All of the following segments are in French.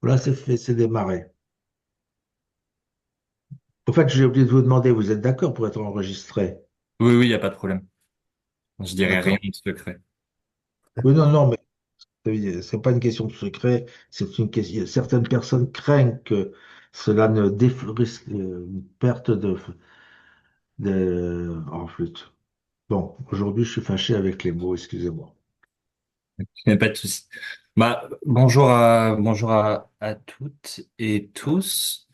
Là, c'est démarré. En fait, j'ai oublié de vous demander, vous êtes d'accord pour être enregistré? Oui, oui, il n'y a pas de problème. Je dirais rien D'accord. de secret. Oui, non, non, mais c'est pas une question de secret, c'est une question. Certaines personnes craignent que cela ne risque une perte en flûte. Bon, aujourd'hui, je suis fâché avec les mots, excusez-moi. Il n'y a pas de souci. Bah, bonjour à toutes et tous.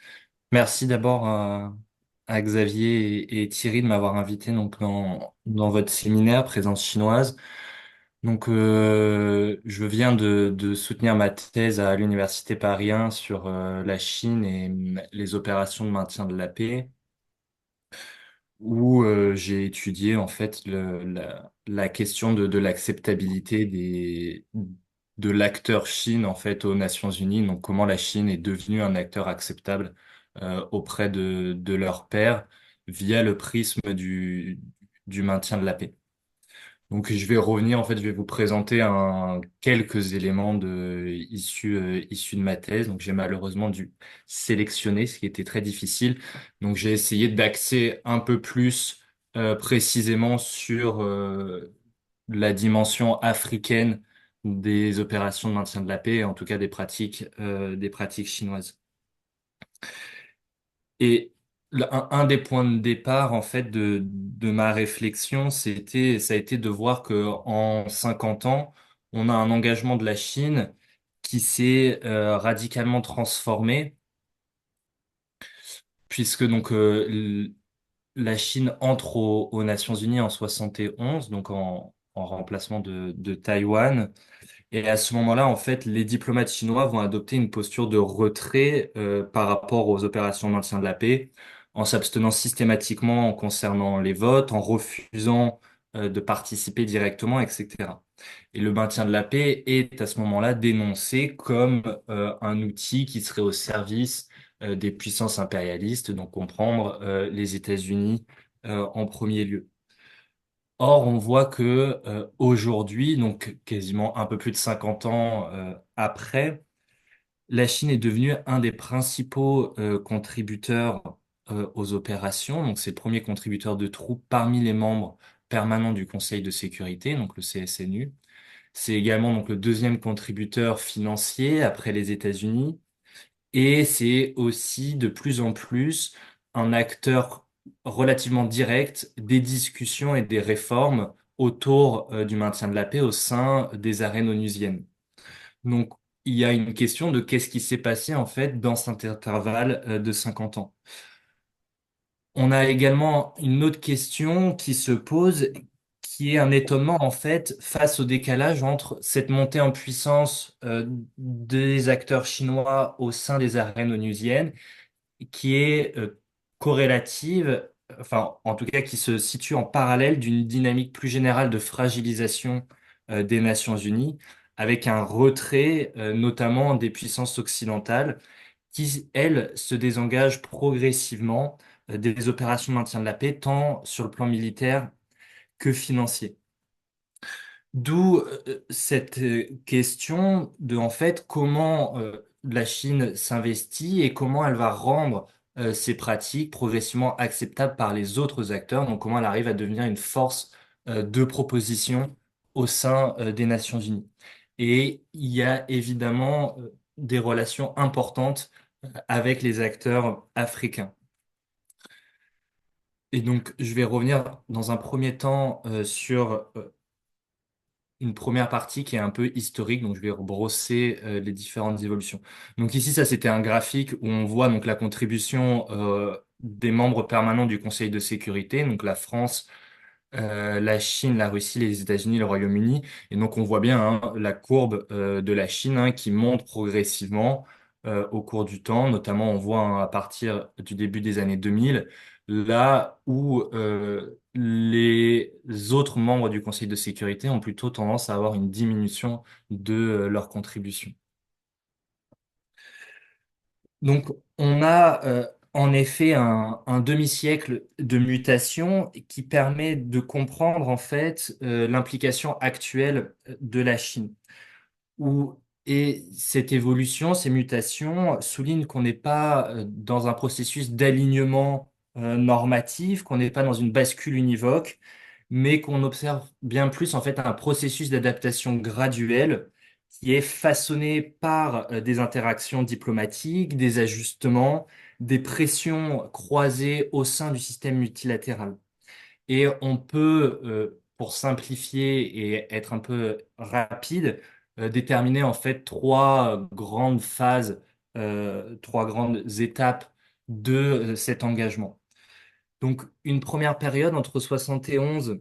Merci d'abord à Xavier et Thierry de m'avoir invité donc dans votre séminaire Présence chinoise. Donc, je viens de soutenir ma thèse à l'Université Paris 1 sur la Chine et les opérations de maintien de la paix, où j'ai étudié en fait la question de l'acceptabilité de l'acteur Chine en fait aux Nations Unies. Donc, comment la Chine est devenue un acteur acceptable auprès de leur pairs via le prisme du maintien de la paix. Donc je vais revenir, en fait, je vais vous présenter quelques éléments issus de ma thèse. Donc j'ai malheureusement dû sélectionner, ce qui était très difficile. Donc j'ai essayé d'axer un peu plus précisément sur la dimension africaine des opérations de maintien de la paix, en tout cas des pratiques chinoises. Et un des points de départ, en fait, de ma réflexion, ça a été de voir que en 50 ans, on a un engagement de la Chine qui s'est radicalement transformé, puisque donc la Chine entre aux Nations Unies en 71, donc en remplacement de Taïwan. Et à ce moment-là, en fait, les diplomates chinois vont adopter une posture de retrait par rapport aux opérations de maintien de la paix, en s'abstenant systématiquement concernant les votes, en refusant de participer directement, etc. Et le maintien de la paix est à ce moment-là dénoncé comme un outil qui serait au service des puissances impérialistes, donc comprendre les États-Unis en premier lieu. Or, on voit que aujourd'hui, donc quasiment un peu plus de 50 ans après, la Chine est devenue un des principaux contributeurs aux opérations. Donc, c'est le premier contributeur de troupes parmi les membres permanents du Conseil de sécurité, donc le CSNU. C'est également donc le deuxième contributeur financier après les États-Unis. Et c'est aussi de plus en plus un acteur relativement direct des discussions et des réformes autour du maintien de la paix au sein des arènes onusiennes. Donc, il y a une question de qu'est-ce qui s'est passé en fait dans cet intervalle de 50 ans. On a également une autre question qui se pose, qui est un étonnement en fait face au décalage entre cette montée en puissance des acteurs chinois au sein des arènes onusiennes qui est corrélative, enfin en tout cas qui se situe en parallèle d'une dynamique plus générale de fragilisation des Nations Unies, avec un retrait notamment des puissances occidentales qui, elles, se désengagent progressivement des opérations de maintien de la paix, tant sur le plan militaire que financier. D'où cette question de en fait comment la Chine s'investit et comment elle va rendre ces pratiques progressivement acceptables par les autres acteurs, donc comment elle arrive à devenir une force de proposition au sein des Nations Unies. Et il y a évidemment des relations importantes avec les acteurs africains. Et donc, je vais revenir dans un premier temps sur une première partie qui est un peu historique, donc je vais rebrosser les différentes évolutions. Donc ici, ça c'était un graphique où on voit donc la contribution des membres permanents du Conseil de sécurité, donc la France, la Chine, la Russie, les États-Unis, le Royaume-Uni. Et donc on voit bien hein, la courbe de la Chine hein, qui monte progressivement au cours du temps. Notamment, on voit hein, à partir du début des années 2000, là où les autres membres du Conseil de sécurité ont plutôt tendance à avoir une diminution de leur contribution. Donc, on a en effet un demi-siècle de mutation qui permet de comprendre en fait l'implication actuelle de la Chine, où Et cette évolution, ces mutations soulignent qu'on n'est pas dans un processus d'alignement normatif, qu'on n'est pas dans une bascule univoque, mais qu'on observe bien plus en fait un processus d'adaptation graduelle qui est façonné par des interactions diplomatiques, des ajustements, des pressions croisées au sein du système multilatéral. Et on peut, pour simplifier et être un peu rapide, déterminer en fait trois grandes phases, trois grandes étapes de cet engagement. Donc, une première période entre 71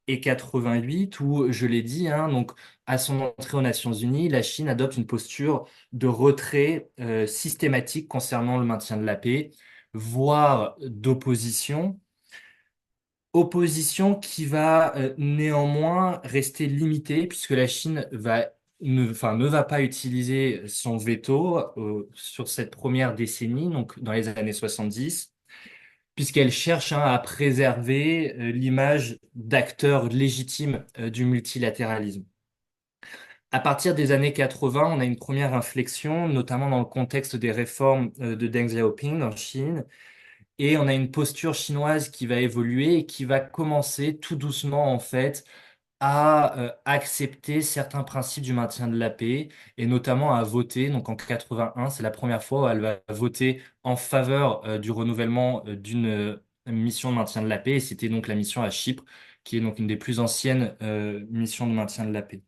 et 88, où, je l'ai dit, hein, donc, à son entrée aux Nations Unies, la Chine adopte une posture de retrait systématique concernant le maintien de la paix, voire d'opposition. Opposition qui va néanmoins rester limitée, puisque la Chine ne va pas utiliser son veto sur cette première décennie, donc dans les années 70, puisqu'elle cherche hein, à préserver l'image d'acteur légitime du multilatéralisme. À partir des années 80, on a une première inflexion, notamment dans le contexte des réformes de Deng Xiaoping en Chine, et on a une posture chinoise qui va évoluer et qui va commencer tout doucement en fait à accepter certains principes du maintien de la paix et notamment à voter. Donc en 81, c'est la première fois où elle va voter en faveur du renouvellement d'une mission de maintien de la paix. Et c'était donc la mission à Chypre, qui est donc une des plus anciennes missions de maintien de la paix.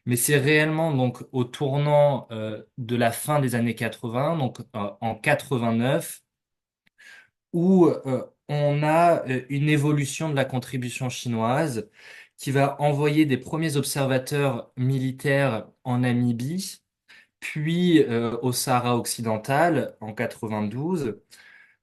Mais c'est réellement donc au tournant de la fin des années 80, donc en 89, où on a une évolution de la contribution chinoise qui va envoyer des premiers observateurs militaires en Namibie, puis au Sahara occidental en 92,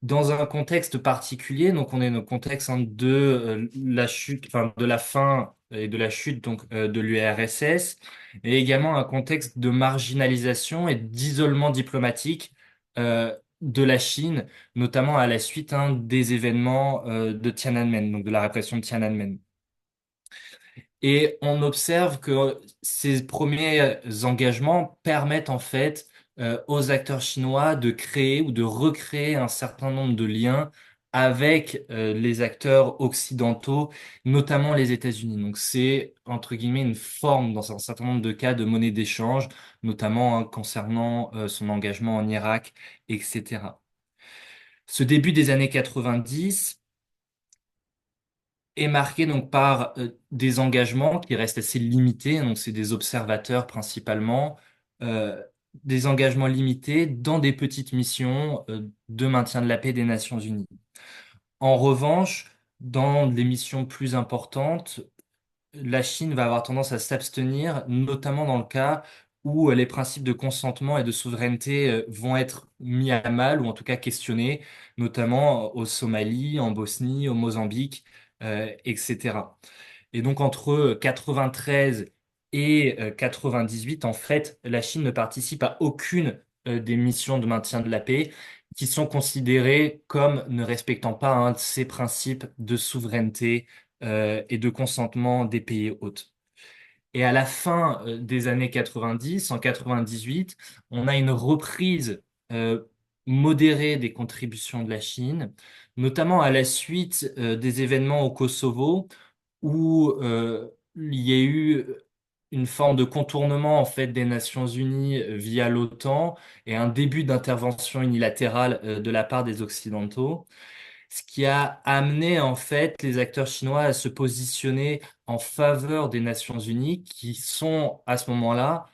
dans un contexte particulier. Donc on est dans le contexte hein, de la chute, enfin de la fin et de la chute donc de l'URSS, et également un contexte de marginalisation et d'isolement diplomatique de la Chine, notamment à la suite hein, des événements de Tiananmen, donc de la répression de Tiananmen. Et on observe que ces premiers engagements permettent en fait aux acteurs chinois de créer ou de recréer un certain nombre de liens avec les acteurs occidentaux, notamment les États-Unis. Donc c'est entre guillemets une forme, dans un certain nombre de cas, de monnaie d'échange, notamment hein, concernant son engagement en Irak, etc. Ce début des années 90 est marqué donc par des engagements qui restent assez limités, donc c'est des observateurs principalement, euh, des engagements limités dans des petites missions de maintien de la paix des Nations Unies. En revanche, dans des missions plus importantes, la Chine va avoir tendance à s'abstenir, notamment dans le cas où les principes de consentement et de souveraineté vont être mis à mal ou en tout cas questionnés, notamment au Somalie, en Bosnie, au Mozambique, etc. Et donc entre 93 et 98, en fait, la Chine ne participe à aucune des missions de maintien de la paix qui sont considérées comme ne respectant pas un de ces principes de souveraineté et de consentement des pays hôtes. Et à la fin des années 90, en 98, on a une reprise euh, modérée des contributions de la Chine, notamment à la suite des événements au Kosovo, où il y a eu une forme de contournement en fait des Nations Unies via l'OTAN et un début d'intervention unilatérale de la part des Occidentaux, ce qui a amené en fait les acteurs chinois à se positionner en faveur des Nations Unies, qui sont à ce moment-là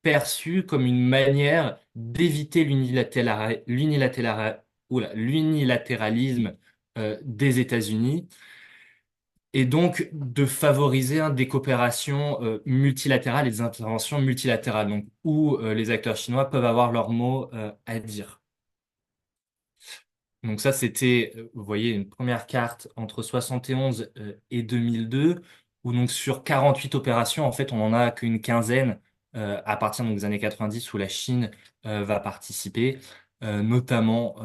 perçues comme une manière d'éviter l'unilatéralisme des États-Unis et donc de favoriser hein, des coopérations multilatérales et des interventions multilatérales, donc où les acteurs chinois peuvent avoir leur mot à dire. Donc ça, c'était, vous voyez, une première carte entre 71 et 2002, où donc sur 48 opérations, en fait, on n'en a qu'une quinzaine à partir donc, des années 90 où la Chine va participer, notamment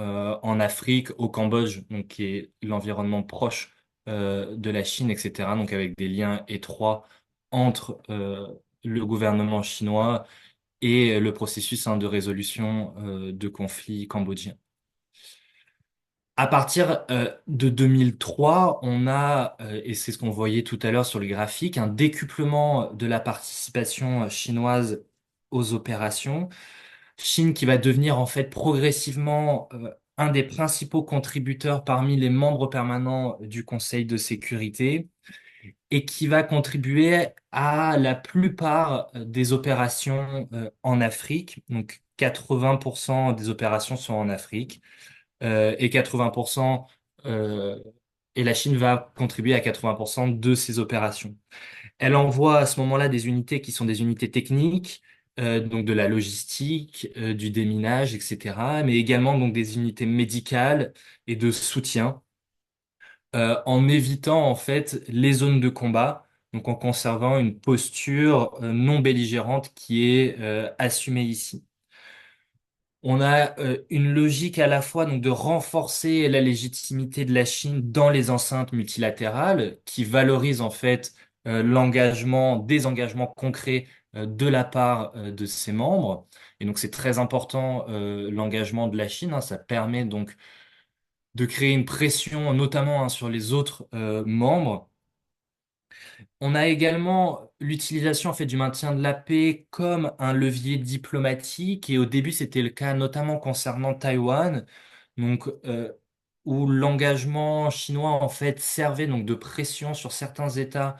en Afrique, au Cambodge, donc qui est l'environnement proche de la Chine, etc. Donc avec des liens étroits entre le gouvernement chinois et le processus de résolution de conflits cambodgiens. À partir de 2003, on a, et c'est ce qu'on voyait tout à l'heure sur le graphique, un décuplement de la participation chinoise aux opérations. Chine qui va devenir en fait progressivement un des principaux contributeurs parmi les membres permanents du Conseil de sécurité et qui va contribuer à la plupart des opérations en Afrique. Donc 80% des opérations sont en Afrique et 80% euh, et la Chine va contribuer à 80% de ces opérations. Elle envoie à ce moment-là des unités qui sont des unités techniques, donc de la logistique, du déminage, etc., mais également donc des unités médicales et de soutien, en évitant en fait les zones de combat, donc en conservant une posture non belligérante qui est assumée ici. On a une logique à la fois donc de renforcer la légitimité de la Chine dans les enceintes multilatérales, qui valorise en fait des engagements concrets de la part de ses membres. Et donc c'est très important l'engagement de la Chine, hein. Ça permet donc de créer une pression notamment sur les autres membres. On a également l'utilisation en fait du maintien de la paix comme un levier diplomatique et au début c'était le cas notamment concernant Taïwan, donc où l'engagement chinois en fait servait donc de pression sur certains États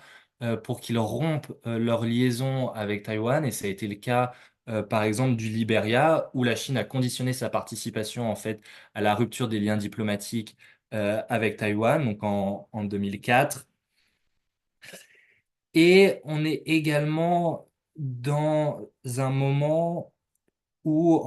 pour qu'ils rompent leur liaison avec Taïwan et ça a été le cas par exemple du Liberia où la Chine a conditionné sa participation en fait à la rupture des liens diplomatiques avec Taïwan donc en 2004. Et on est également dans un moment où,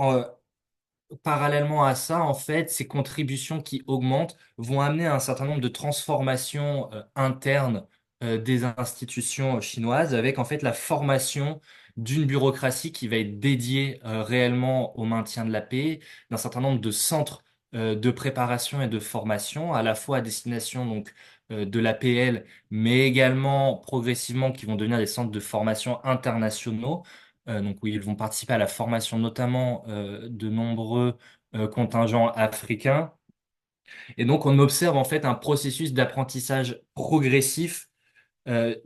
parallèlement à ça, en fait, ces contributions qui augmentent vont amener à un certain nombre de transformations internes des institutions chinoises, avec en fait la formation d'une bureaucratie qui va être dédiée réellement au maintien de la paix, d'un certain nombre de centres de préparation et de formation, à la fois à destination donc de l'APL, mais également progressivement qui vont devenir des centres de formation internationaux donc où ils vont participer à la formation notamment de nombreux contingents africains. Et donc on observe en fait un processus d'apprentissage progressif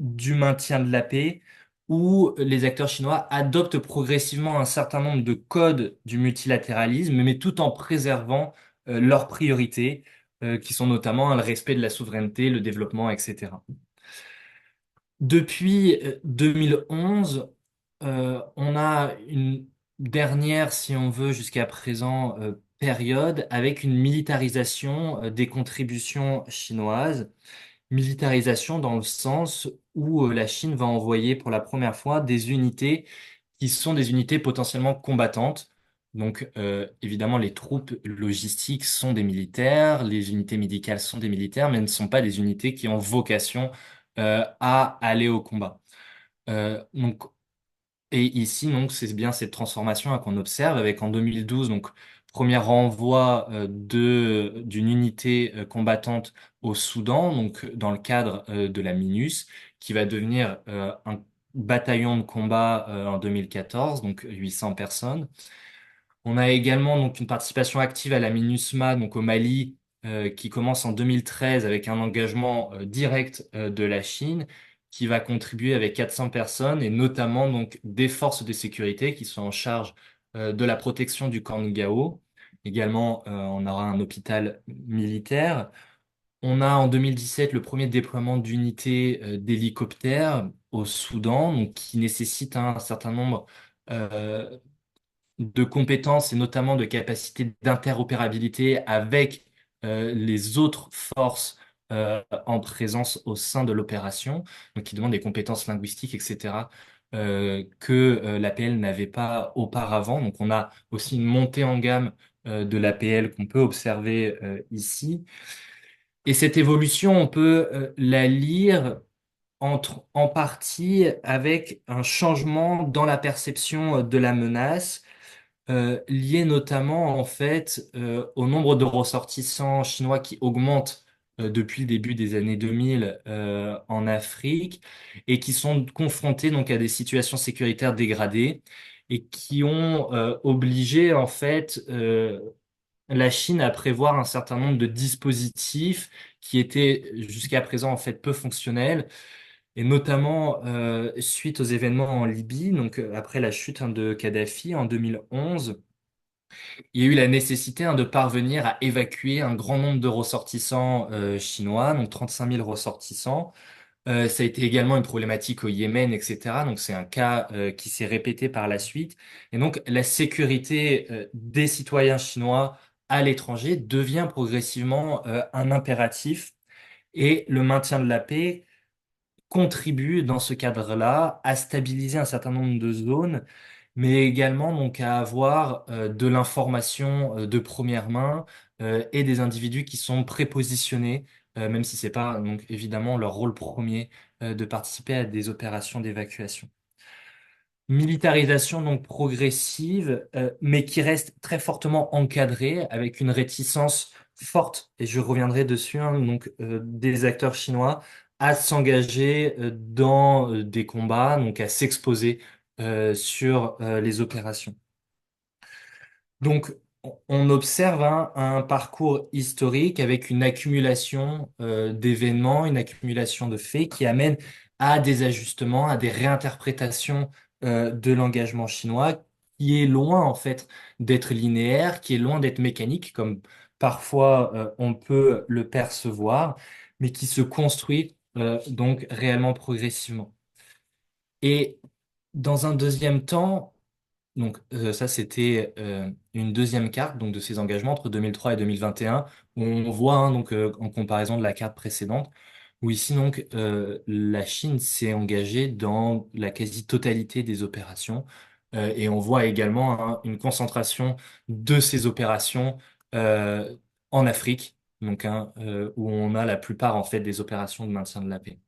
du maintien de la paix où les acteurs chinois adoptent progressivement un certain nombre de codes du multilatéralisme, mais tout en préservant leurs priorités, qui sont notamment le respect de la souveraineté, le développement, etc. Depuis 2011, on a une dernière, si on veut, jusqu'à présent, période avec une militarisation des contributions chinoises. Militarisation dans le sens où la Chine va envoyer pour la première fois des unités qui sont des unités potentiellement combattantes. Donc, évidemment, les troupes logistiques sont des militaires, les unités médicales sont des militaires, mais ne sont pas des unités qui ont vocation à aller au combat. Donc, et ici, donc, c'est bien cette transformation qu'on observe avec en 2012, donc, premier renvoi d'une unité combattante au Soudan, donc, dans le cadre de la MINUS, qui va devenir un bataillon de combat en 2014, donc 800 personnes. On a également donc une participation active à la MINUSMA, donc au Mali, qui commence en 2013 avec un engagement direct de la Chine, qui va contribuer avec 400 personnes et notamment donc des forces de sécurité qui sont en charge de la protection du camp Ngao. Également, on aura un hôpital militaire. On a en 2017 le premier déploiement d'unités d'hélicoptères au Soudan, donc qui nécessite un certain nombre euh, de compétences et notamment de capacités d'interopérabilité avec les autres forces en présence au sein de l'opération, donc qui demandent des compétences linguistiques, etc., que l'APL n'avait pas auparavant. Donc on a aussi une montée en gamme de l'APL qu'on peut observer ici. Et cette évolution, on peut la lire en partie avec un changement dans la perception de la menace lié notamment en fait au nombre de ressortissants chinois qui augmente depuis le début des années 2000 en Afrique et qui sont confrontés donc à des situations sécuritaires dégradées et qui ont obligé en fait la Chine à prévoir un certain nombre de dispositifs qui étaient jusqu'à présent en fait peu fonctionnels, et notamment suite aux événements en Libye, donc après la chute de Kadhafi en 2011. Il y a eu la nécessité de parvenir à évacuer un grand nombre de ressortissants chinois, donc 35 000 ressortissants. Ça a été également une problématique au Yémen, etc. Donc c'est un cas qui s'est répété par la suite. Et donc la sécurité des citoyens chinois à l'étranger devient progressivement un impératif, et le maintien de la paix contribue dans ce cadre-là à stabiliser un certain nombre de zones, mais également donc à avoir de l'information de première main et des individus qui sont prépositionnés, même si c'est pas donc évidemment leur rôle premier de participer à des opérations d'évacuation. Militarisation donc progressive, mais qui reste très fortement encadrée, avec une réticence forte, et je reviendrai dessus, donc des acteurs chinois à s'engager dans des combats, donc à s'exposer sur les opérations. Donc, on observe un parcours historique avec une accumulation d'événements, une accumulation de faits qui amène à des ajustements, à des réinterprétations de l'engagement chinois, qui est loin en fait d'être linéaire, qui est loin d'être mécanique, comme parfois on peut le percevoir, mais qui se construit donc réellement progressivement. Et dans un deuxième temps, donc ça, c'était une deuxième carte donc de ces engagements entre 2003 et 2021, où on voit donc en comparaison de la carte précédente, où ici donc la Chine s'est engagée dans la quasi-totalité des opérations. Et on voit également une concentration de ces opérations euh, en Afrique, donc où on a la plupart en fait des opérations de maintien de la paix.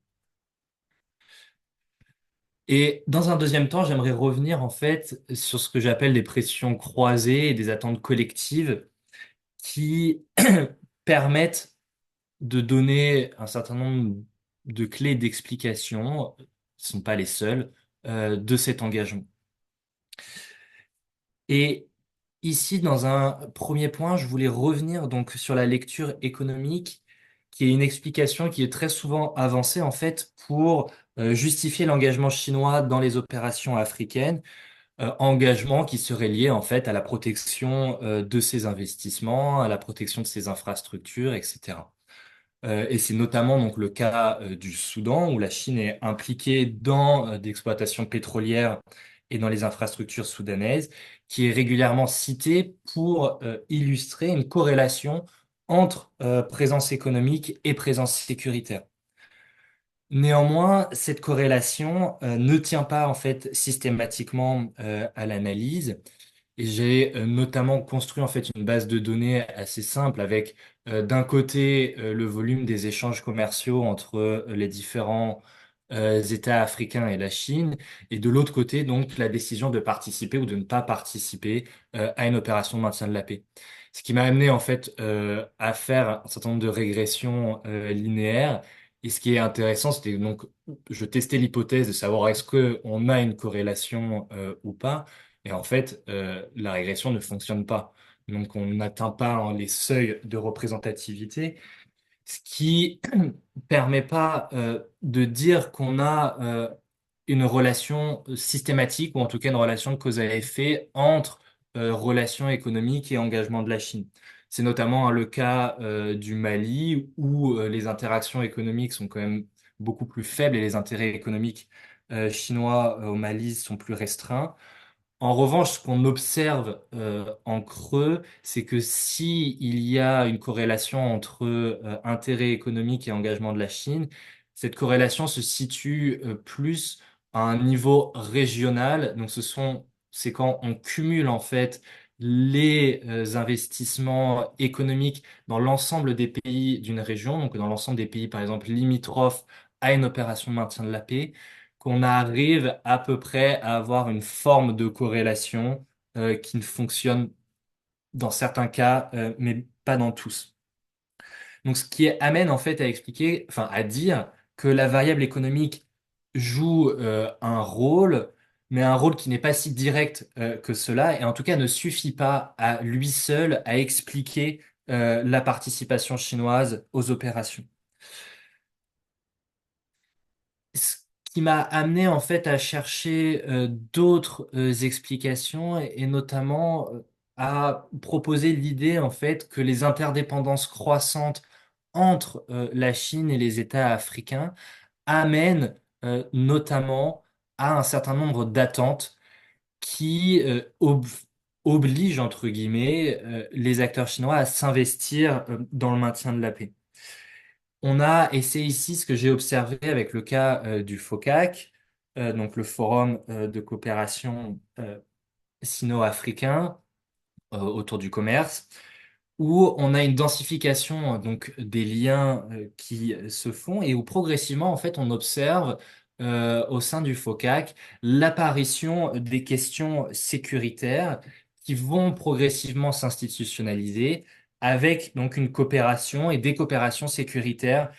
Et dans un deuxième temps, j'aimerais revenir en fait sur ce que j'appelle des pressions croisées et des attentes collectives qui permettent de donner un certain nombre de clés d'explication, qui ne sont pas les seules, de cet engagement. Et ici, dans un premier point, je voulais revenir donc sur la lecture économique, qui est une explication qui est très souvent avancée en fait pour justifier l'engagement chinois dans les opérations africaines, engagement qui serait lié en fait à la protection de ses investissements, à la protection de ses infrastructures, etc. Et c'est notamment donc le cas du Soudan, où la Chine est impliquée dans des exploitations pétrolières et dans les infrastructures soudanaises, qui est régulièrement cité pour illustrer une corrélation entre présence économique et présence sécuritaire. Néanmoins, cette corrélation ne tient pas en fait systématiquement à l'analyse. Et j'ai notamment construit en fait une base de données assez simple avec d'un côté le volume des échanges commerciaux entre les différents États africains et la Chine, et de l'autre côté donc la décision de participer ou de ne pas participer à une opération de maintien de la paix. Ce qui m'a amené en fait à faire un certain nombre de régressions linéaires. Et ce qui est intéressant, c'était donc je testais l'hypothèse de savoir est-ce que on a une corrélation ou pas. Et en fait, la régression ne fonctionne pas. Donc, on n'atteint pas les seuils de représentativité, ce qui permet pas de dire qu'on a une relation systématique, ou en tout cas une relation de cause à effet entre relations économiques et engagement de la Chine. C'est notamment le cas du Mali, où les interactions économiques sont quand même beaucoup plus faibles, et les intérêts économiques chinois au Mali sont plus restreints. En revanche, ce qu'on observe en creux, c'est que si il y a une corrélation entre intérêt économique et engagement de la Chine, cette corrélation se situe plus à un niveau régional. Donc, c'est quand on cumule en fait les investissements économiques dans l'ensemble des pays d'une région, donc dans l'ensemble des pays, par exemple, limitrophes à une opération de maintien de la paix, qu'on arrive à peu près à avoir une forme de corrélation qui ne fonctionne dans certains cas, mais pas dans tous. Donc, ce qui amène en fait à expliquer, enfin à dire que la variable économique joue un rôle, mais un rôle qui n'est pas si direct que cela, et en tout cas ne suffit pas à lui seul à expliquer la participation chinoise aux opérations. Ce qui m'a amené en fait à chercher d'autres explications et notamment à proposer l'idée en fait que les interdépendances croissantes entre la Chine et les États africains amènent notamment à un certain nombre d'attentes qui obligent entre guillemets les acteurs chinois à s'investir dans le maintien de la paix. Et c'est ici ce que j'ai observé avec le cas du FOCAC, donc le Forum de coopération sino-africain autour du commerce, où on a une densification donc des liens qui se font et où progressivement en fait on observe au sein du FOCAC l'apparition des questions sécuritaires qui vont progressivement s'institutionnaliser avec donc une coopération et des coopérations sécuritaires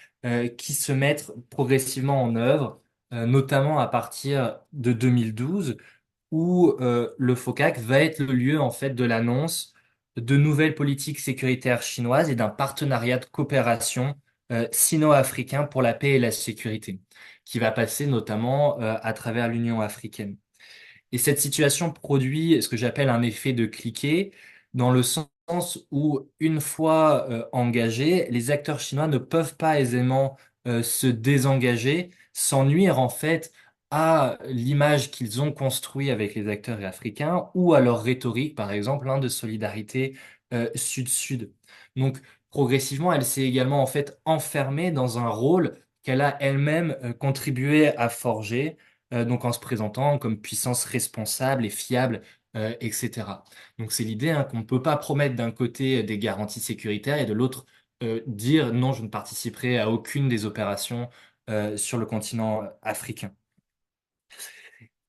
qui se mettent progressivement en œuvre, notamment à partir de 2012 où le FOCAC va être le lieu en fait de l'annonce de nouvelles politiques sécuritaires chinoises et d'un partenariat de coopération sino-africain pour la paix et la sécurité, qui va passer notamment à travers l'Union africaine. Et cette situation produit ce que j'appelle un effet de cliquet, dans le sens où, une fois engagés, les acteurs chinois ne peuvent pas aisément se désengager sans nuire en fait à l'image qu'ils ont construite avec les acteurs africains ou à leur rhétorique, par exemple, de solidarité sud-sud. Donc, progressivement, elle s'est également en fait enfermée dans un rôle qu'elle a elle-même contribué à forger donc en se présentant comme puissance responsable et fiable, etc. Donc c'est l'idée qu'on ne peut pas promettre d'un côté des garanties sécuritaires et de l'autre dire non, je ne participerai à aucune des opérations sur le continent africain.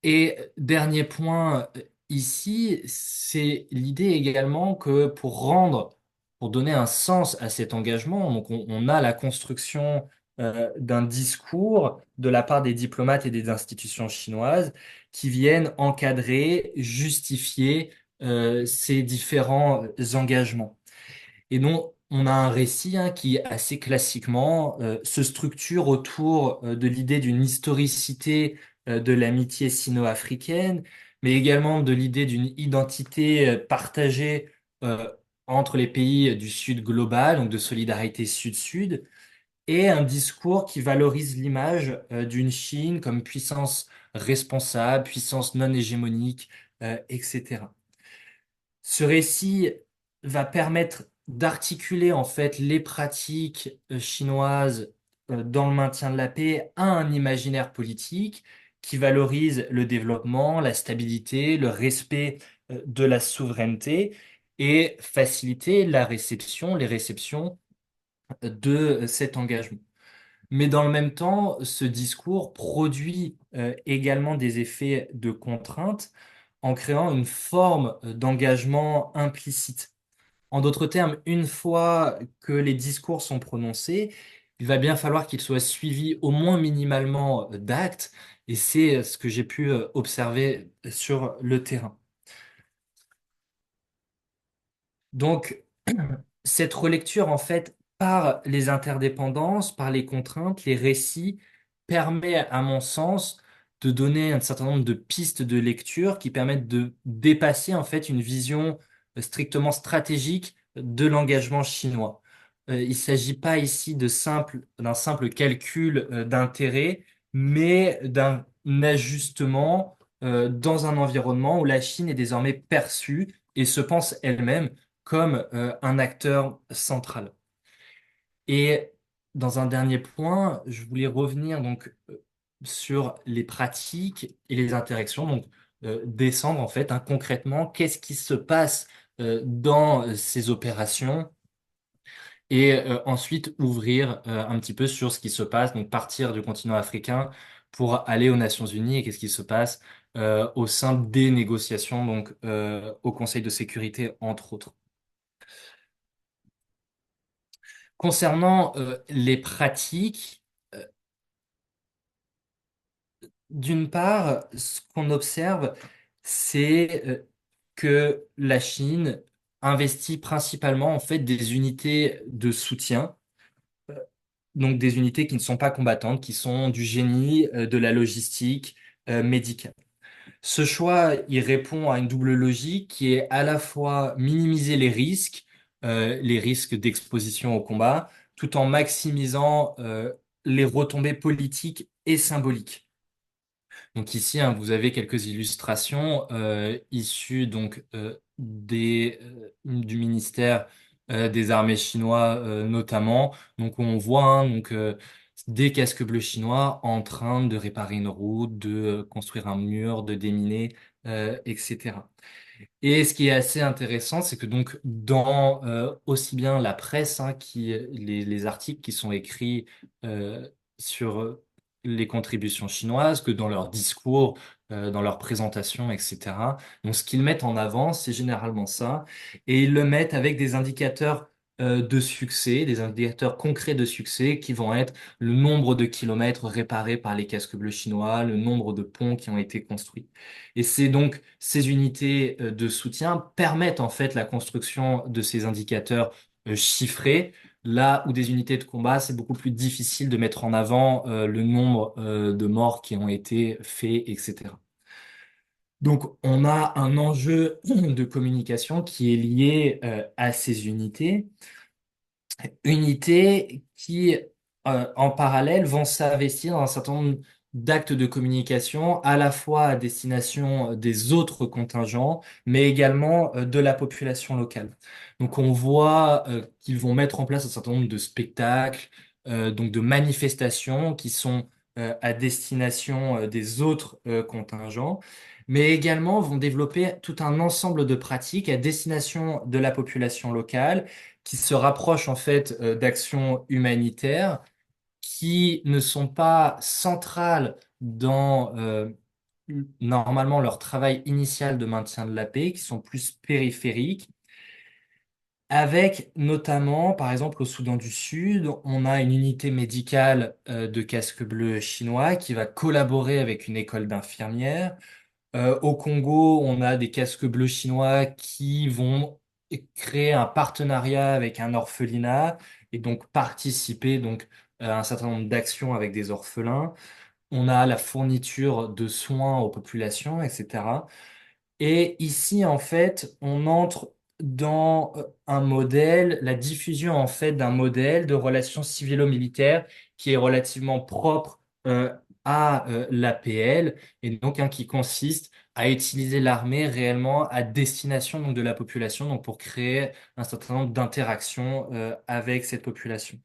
Et dernier point ici, c'est l'idée également que pour donner un sens à cet engagement, donc on a la construction d'un discours de la part des diplomates et des institutions chinoises qui viennent encadrer, justifier ces différents engagements. Et donc, on a un récit qui, assez classiquement, se structure autour de l'idée d'une historicité de l'amitié sino-africaine, mais également de l'idée d'une identité partagée euh, entre les pays du Sud global, donc de solidarité Sud-Sud, et un discours qui valorise l'image d'une Chine comme puissance responsable, puissance non hégémonique, etc. Ce récit va permettre d'articuler en fait les pratiques chinoises dans le maintien de la paix à un imaginaire politique qui valorise le développement, la stabilité, le respect de la souveraineté et faciliter les réceptions de cet engagement. Mais dans le même temps, ce discours produit également des effets de contrainte en créant une forme d'engagement implicite. En d'autres termes, une fois que les discours sont prononcés, il va bien falloir qu'ils soient suivis au moins minimalement d'actes, et c'est ce que j'ai pu observer sur le terrain. Donc, cette relecture, en fait, par les interdépendances, par les contraintes, les récits, permet, à mon sens, de donner un certain nombre de pistes de lecture qui permettent de dépasser, en fait, une vision strictement stratégique de l'engagement chinois. Il ne s'agit pas ici d'un simple calcul d'intérêt, mais d'un ajustement dans un environnement où la Chine est désormais perçue et se pense elle-même comme un acteur central. Et dans un dernier point, je voulais revenir donc sur les pratiques et les interactions, donc descendre en fait concrètement qu'est-ce qui se passe dans ces opérations et ensuite ouvrir un petit peu sur ce qui se passe, donc partir du continent africain pour aller aux Nations Unies et qu'est-ce qui se passe au sein des négociations, donc au Conseil de sécurité entre autres. Concernant les pratiques, D'une part, ce qu'on observe, c'est que la Chine investit principalement en fait des unités de soutien, donc des unités qui ne sont pas combattantes, qui sont du génie, de la logistique, médicale. Ce choix, il répond à une double logique qui est à la fois minimiser les risques d'exposition au combat, tout en maximisant les retombées politiques et symboliques. Donc ici, hein, vous avez quelques illustrations issues donc du ministère des armées chinois notamment. Donc on voit hein, des casques bleus chinois en train de réparer une route, de construire un mur, de déminer, etc. Et ce qui est assez intéressant, c'est que donc dans aussi bien la presse, hein, les articles qui sont écrits sur les contributions chinoises, que dans leurs discours, dans leurs présentations, etc. Donc ce qu'ils mettent en avant, c'est généralement ça, et ils le mettent avec des indicateurs de succès, des indicateurs concrets de succès qui vont être le nombre de kilomètres réparés par les casques bleus chinois, le nombre de ponts qui ont été construits. Et c'est donc ces unités de soutien permettent en fait la construction de ces indicateurs chiffrés, là où des unités de combat, c'est beaucoup plus difficile de mettre en avant le nombre de morts qui ont été faits, etc. Donc on a un enjeu de communication qui est lié à ces unités. Unités qui, en parallèle, vont s'investir dans un certain nombre d'actes de communication, à la fois à destination des autres contingents, mais également de la population locale. Donc on voit qu'ils vont mettre en place un certain nombre de spectacles, donc de manifestations qui sont à destination des autres contingents, mais également vont développer tout un ensemble de pratiques à destination de la population locale qui se rapprochent en fait d'actions humanitaires qui ne sont pas centrales dans normalement leur travail initial de maintien de la paix, qui sont plus périphériques, avec notamment, par exemple, au Soudan du Sud, on a une unité médicale de casques bleus chinois qui va collaborer avec une école d'infirmières. Au Congo, on a des casques bleus chinois qui vont créer un partenariat avec un orphelinat et donc participer à un certain nombre d'actions avec des orphelins. On a la fourniture de soins aux populations, etc. Et ici, en fait, on entre dans un modèle, la diffusion en fait d'un modèle de relations civilo-militaires qui est relativement propre à l'APL et donc hein, qui consiste à utiliser l'armée réellement à destination donc, de la population donc pour créer un certain nombre d'interactions avec cette population.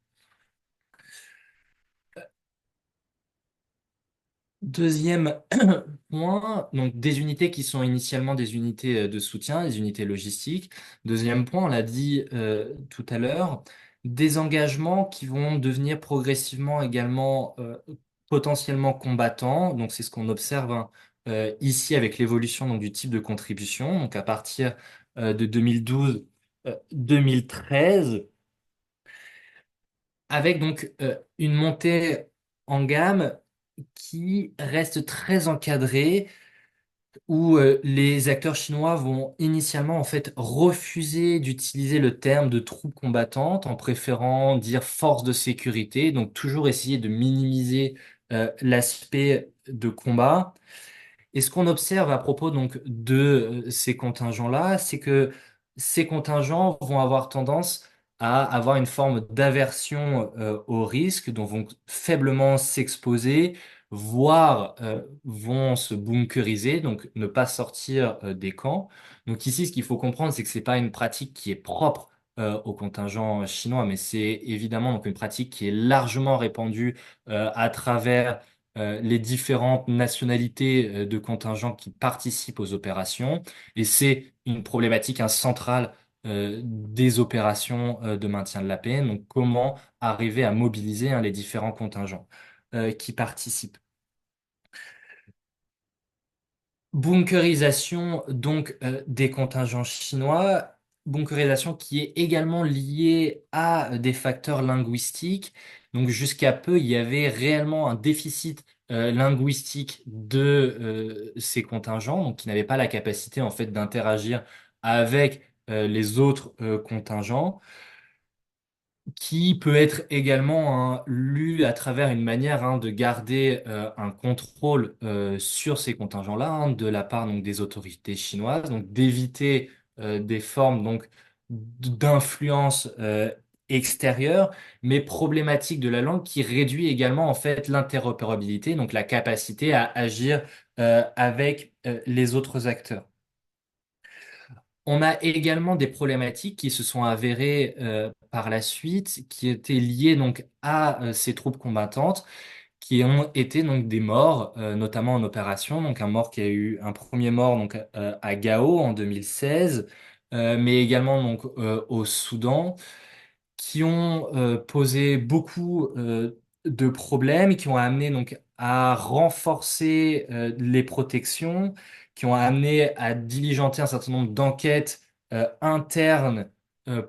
Deuxième point, donc des unités qui sont initialement des unités de soutien, des unités logistiques. Deuxième point, on l'a dit tout à l'heure, des engagements qui vont devenir progressivement également potentiellement combattants. Donc c'est ce qu'on observe hein, ici avec l'évolution donc, du type de contribution. Donc à partir de 2012, 2013, avec donc une montée en gamme qui reste très encadrée, où les acteurs chinois vont initialement en fait refuser d'utiliser le terme de troupes combattantes en préférant dire force de sécurité, donc toujours essayer de minimiser l'aspect de combat. Et ce qu'on observe à propos donc de ces contingents-là, c'est que ces contingents vont avoir tendance à avoir une forme d'aversion au risque, donc vont faiblement s'exposer, voire vont se bunkeriser, donc ne pas sortir des camps. Donc ici, ce qu'il faut comprendre, c'est que c'est pas une pratique qui est propre au contingent chinois, mais c'est évidemment donc une pratique qui est largement répandue à travers les différentes nationalités de contingents qui participent aux opérations. Et c'est une problématique hein, centrale des opérations de maintien de la paix. Donc, comment arriver à mobiliser hein, les différents contingents qui participent. Bunkerisation donc des contingents chinois, bunkerisation qui est également liée à des facteurs linguistiques. Donc jusqu'à peu, il y avait réellement un déficit linguistique de ces contingents, donc qui n'avaient pas la capacité en fait d'interagir avec les autres contingents, qui peut être également lu à travers une manière de garder un contrôle sur ces contingents-là de la part donc des autorités chinoises, donc d'éviter des formes donc d'influence extérieure, mais problématique de la langue qui réduit également en fait l'interopérabilité, donc la capacité à agir avec les autres acteurs. On a également des problématiques qui se sont avérées par la suite, qui étaient liées donc à ces troupes combattantes, qui ont été donc des morts, notamment en opération. Donc un mort qui a eu un premier mort donc à Gao en 2016, mais également donc au Soudan qui ont posé beaucoup de problèmes, qui ont amené donc à renforcer les protections, qui ont amené à diligenter un certain nombre d'enquêtes internes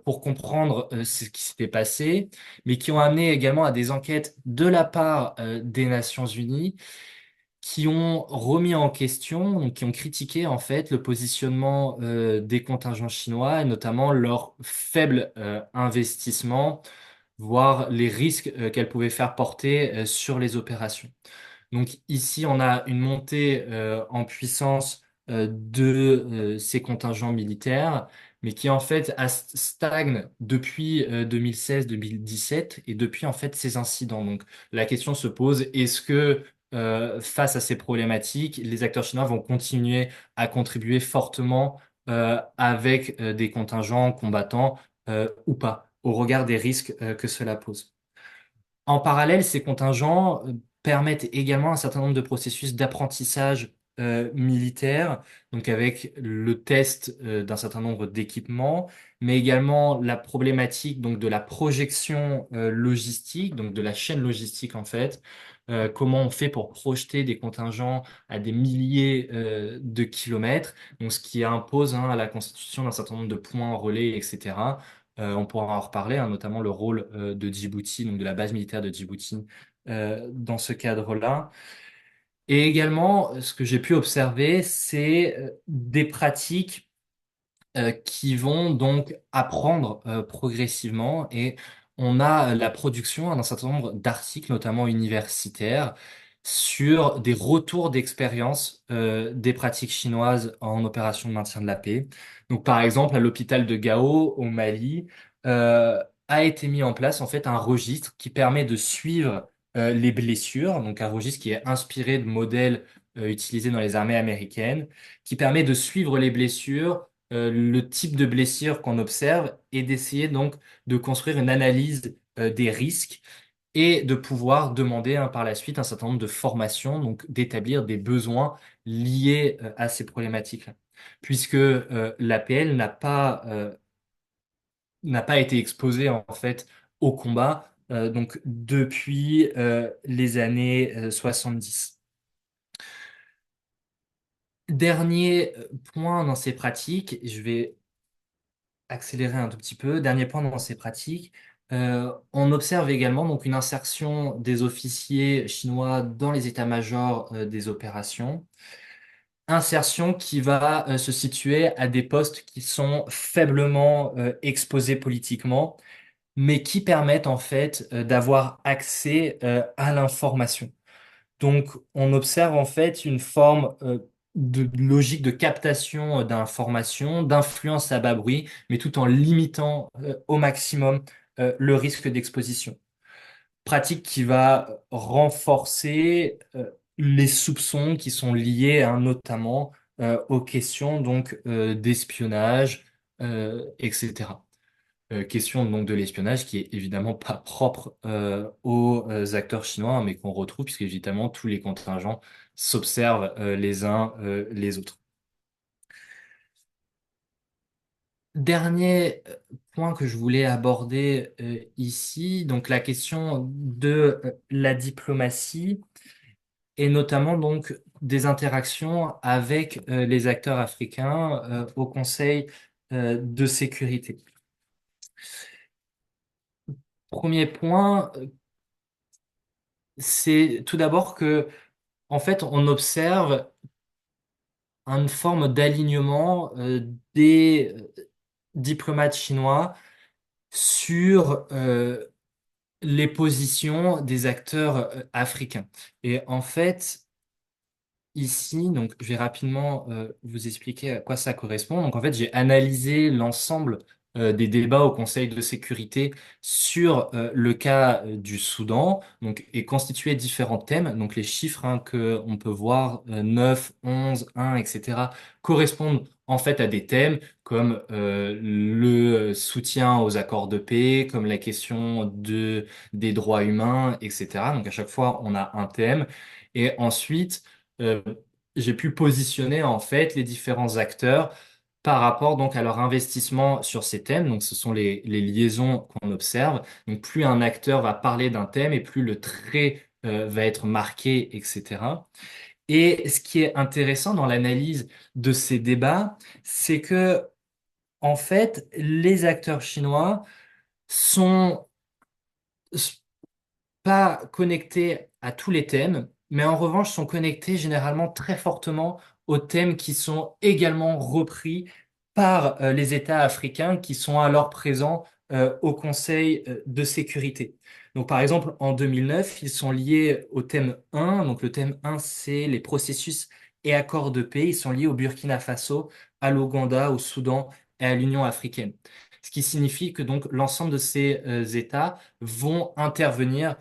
pour comprendre ce qui s'était passé, mais qui ont amené également à des enquêtes de la part des Nations Unies qui ont remis en question, donc qui ont critiqué en fait le positionnement des contingents chinois et notamment leur faible investissement, voire les risques qu'elles pouvaient faire porter sur les opérations. Donc ici, on a une montée en puissance de ces contingents militaires, mais qui en fait stagne depuis 2016-2017 et depuis en fait ces incidents. Donc la question se pose, est-ce que face à ces problématiques, les acteurs chinois vont continuer à contribuer fortement avec des contingents combattants ou pas, au regard des risques que cela pose? En parallèle, ces contingents permettent également un certain nombre de processus d'apprentissage militaire, donc avec le test d'un certain nombre d'équipements, mais également la problématique donc de la projection logistique, donc de la chaîne logistique en fait. Comment on fait pour projeter des contingents à des milliers de kilomètres, donc ce qui impose à la constitution d'un certain nombre de points relais, etc. On pourra en reparler, notamment le rôle de Djibouti, donc de la base militaire de Djibouti, dans ce cadre-là. Et également, ce que j'ai pu observer, c'est des pratiques qui vont donc apprendre progressivement et on a la production d'un certain nombre d'articles, notamment universitaires, sur des retours d'expérience des pratiques chinoises en opération de maintien de la paix. Donc, par exemple, à l'hôpital de Gao, au Mali, a été mis en place en fait un registre qui permet de suivre les blessures, donc un registre qui est inspiré de modèles utilisés dans les armées américaines, qui permet de suivre les blessures le type de blessure qu'on observe et d'essayer donc de construire une analyse des risques et de pouvoir demander par la suite un certain nombre de formations, donc d'établir des besoins liés à ces problématiques-là. Puisque l'APL n'a pas été exposée en fait au combat donc depuis les années 70. Dernier point dans ces pratiques, je vais accélérer un tout petit peu. Dernier point dans ces pratiques, on observe également donc une insertion des officiers chinois dans les états-majors des opérations. Insertion qui va se situer à des postes qui sont faiblement exposés politiquement, mais qui permettent en fait d'avoir accès à l'information. Donc, on observe en fait une forme de logique de captation d'informations, d'influence à bas bruit, mais tout en limitant au maximum le risque d'exposition. Pratique qui va renforcer les soupçons qui sont liés notamment aux questions donc d'espionnage, etc. Question donc de l'espionnage qui est évidemment pas propre aux acteurs chinois, mais qu'on retrouve puisque évidemment tous les contingents s'observent les uns les autres. Dernier point que je voulais aborder ici, donc la question de la diplomatie et notamment donc des interactions avec les acteurs africains au Conseil de sécurité. Premier point, c'est tout d'abord que En fait, on observe une forme d'alignement des diplomates chinois sur les positions des acteurs africains. Et en fait, ici, donc, je vais rapidement vous expliquer à quoi ça correspond. Donc, en fait, j'ai analysé l'ensemble des débats au Conseil de sécurité sur le cas du Soudan, donc, et constitué différents thèmes. Donc, les chiffres hein, que on peut voir, 9, 11, 1, etc., correspondent en fait à des thèmes comme le soutien aux accords de paix, comme la question des droits humains, etc. Donc, à chaque fois, on a un thème. Et ensuite, euh, j'ai pu positionner en fait les différents acteurs par rapport donc à leur investissement sur ces thèmes. Donc, ce sont les liaisons qu'on observe. Donc, plus un acteur va parler d'un thème et plus le trait va être marqué, etc. Et ce qui est intéressant dans l'analyse de ces débats, c'est que en fait, les acteurs chinois sont pas connectés à tous les thèmes, mais en revanche sont connectés généralement très fortement aux thèmes qui sont également repris par les États africains qui sont alors présents au Conseil de sécurité. Donc par exemple, en 2009, ils sont liés au thème 1. Donc le thème 1, c'est les processus et accords de paix. Ils sont liés au Burkina Faso, à l'Ouganda, au Soudan et à l'Union africaine. Ce qui signifie que donc l'ensemble de ces États vont intervenir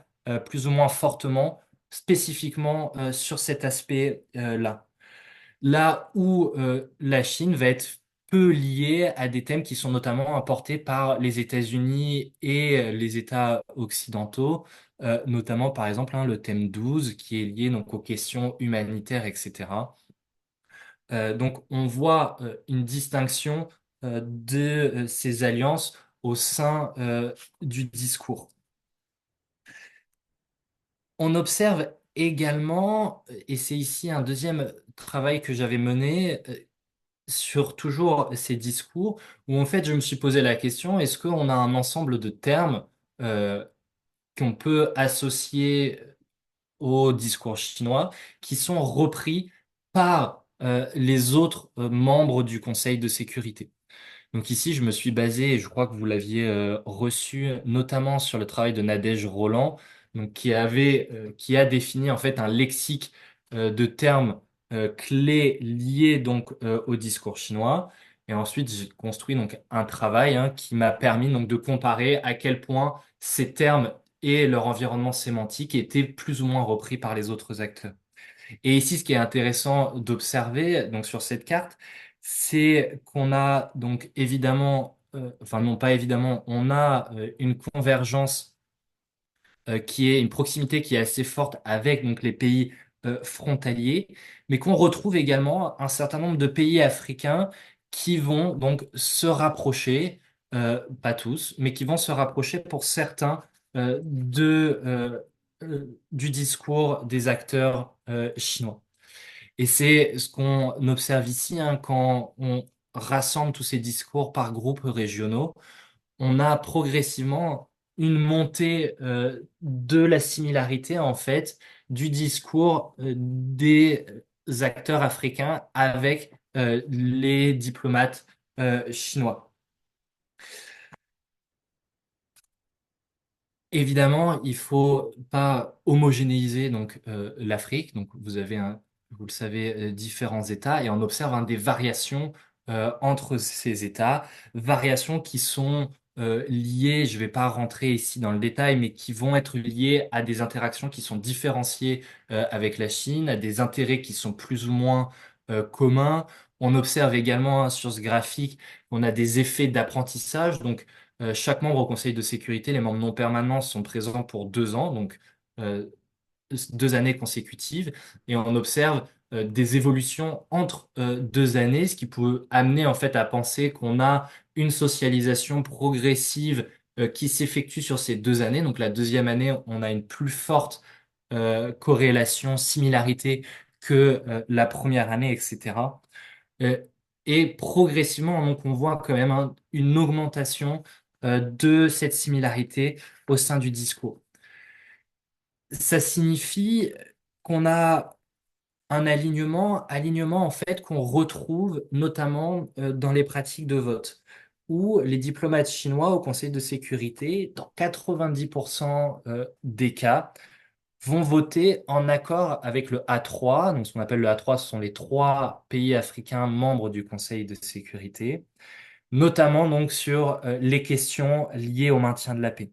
plus ou moins fortement, spécifiquement sur cet aspect-là. Là où la Chine va être peu liée à des thèmes qui sont notamment apportés par les États-Unis et les États occidentaux, notamment par exemple hein, le thème 12 qui est lié donc aux questions humanitaires, etc. Donc on voit une distinction de ces alliances au sein du discours. On observe également, et c'est ici un deuxième travail que j'avais mené sur toujours ces discours, où en fait je me suis posé la question, est-ce qu'on a un ensemble de termes euh, qu'on peut associer au discours chinois qui sont repris par les autres membres du Conseil de sécurité? Donc ici, je me suis basé, et je crois que vous l'aviez reçu, notamment sur le travail de Nadège Roland, donc qui a défini en fait un lexique de termes clés liés donc au discours chinois. Et ensuite, j'ai construit donc un travail hein, qui m'a permis donc de comparer à quel point ces termes et leur environnement sémantique étaient plus ou moins repris par les autres acteurs. Et ici, ce qui est intéressant d'observer, donc sur cette carte, c'est qu'on a donc évidemment, enfin non pas évidemment, on a une convergence qui est une proximité qui est assez forte avec donc les pays frontaliers, mais qu'on retrouve également un certain nombre de pays africains qui vont donc se rapprocher, pas tous, mais qui vont se rapprocher pour certains du discours des acteurs chinois. Et c'est ce qu'on observe ici hein, quand on rassemble tous ces discours par groupes régionaux. On a progressivement une montée de la similarité en fait du discours des acteurs africains avec les diplomates chinois. Évidemment, il faut pas homogénéiser donc l'Afrique. Donc vous le savez, différents États et on observe hein, des variations entre ces États, variations qui sont liées. Je vais pas rentrer ici dans le détail, mais qui vont être liées à des interactions qui sont différenciées avec la Chine, à des intérêts qui sont plus ou moins communs. On observe également hein, sur ce graphique qu'on a des effets d'apprentissage. Donc chaque membre au Conseil de sécurité, les membres non permanents sont présents pour 2 ans, donc euh, 2 années consécutives, et on observe des évolutions entre 2 années, ce qui peut amener en fait à penser qu'on a une socialisation progressive qui s'effectue sur ces 2 années. Donc la deuxième année, on a une plus forte corrélation, similarité que la première année, etc. Euh, et progressivement, donc, on voit quand même hein, une augmentation de cette similarité au sein du discours. Ça signifie qu'on a un alignement en fait qu'on retrouve notamment dans les pratiques de vote, où les diplomates chinois au Conseil de sécurité, dans 90% des cas, vont voter en accord avec le A3. Donc, ce qu'on appelle le A3, ce sont les trois pays africains membres du Conseil de sécurité, notamment donc sur les questions liées au maintien de la paix.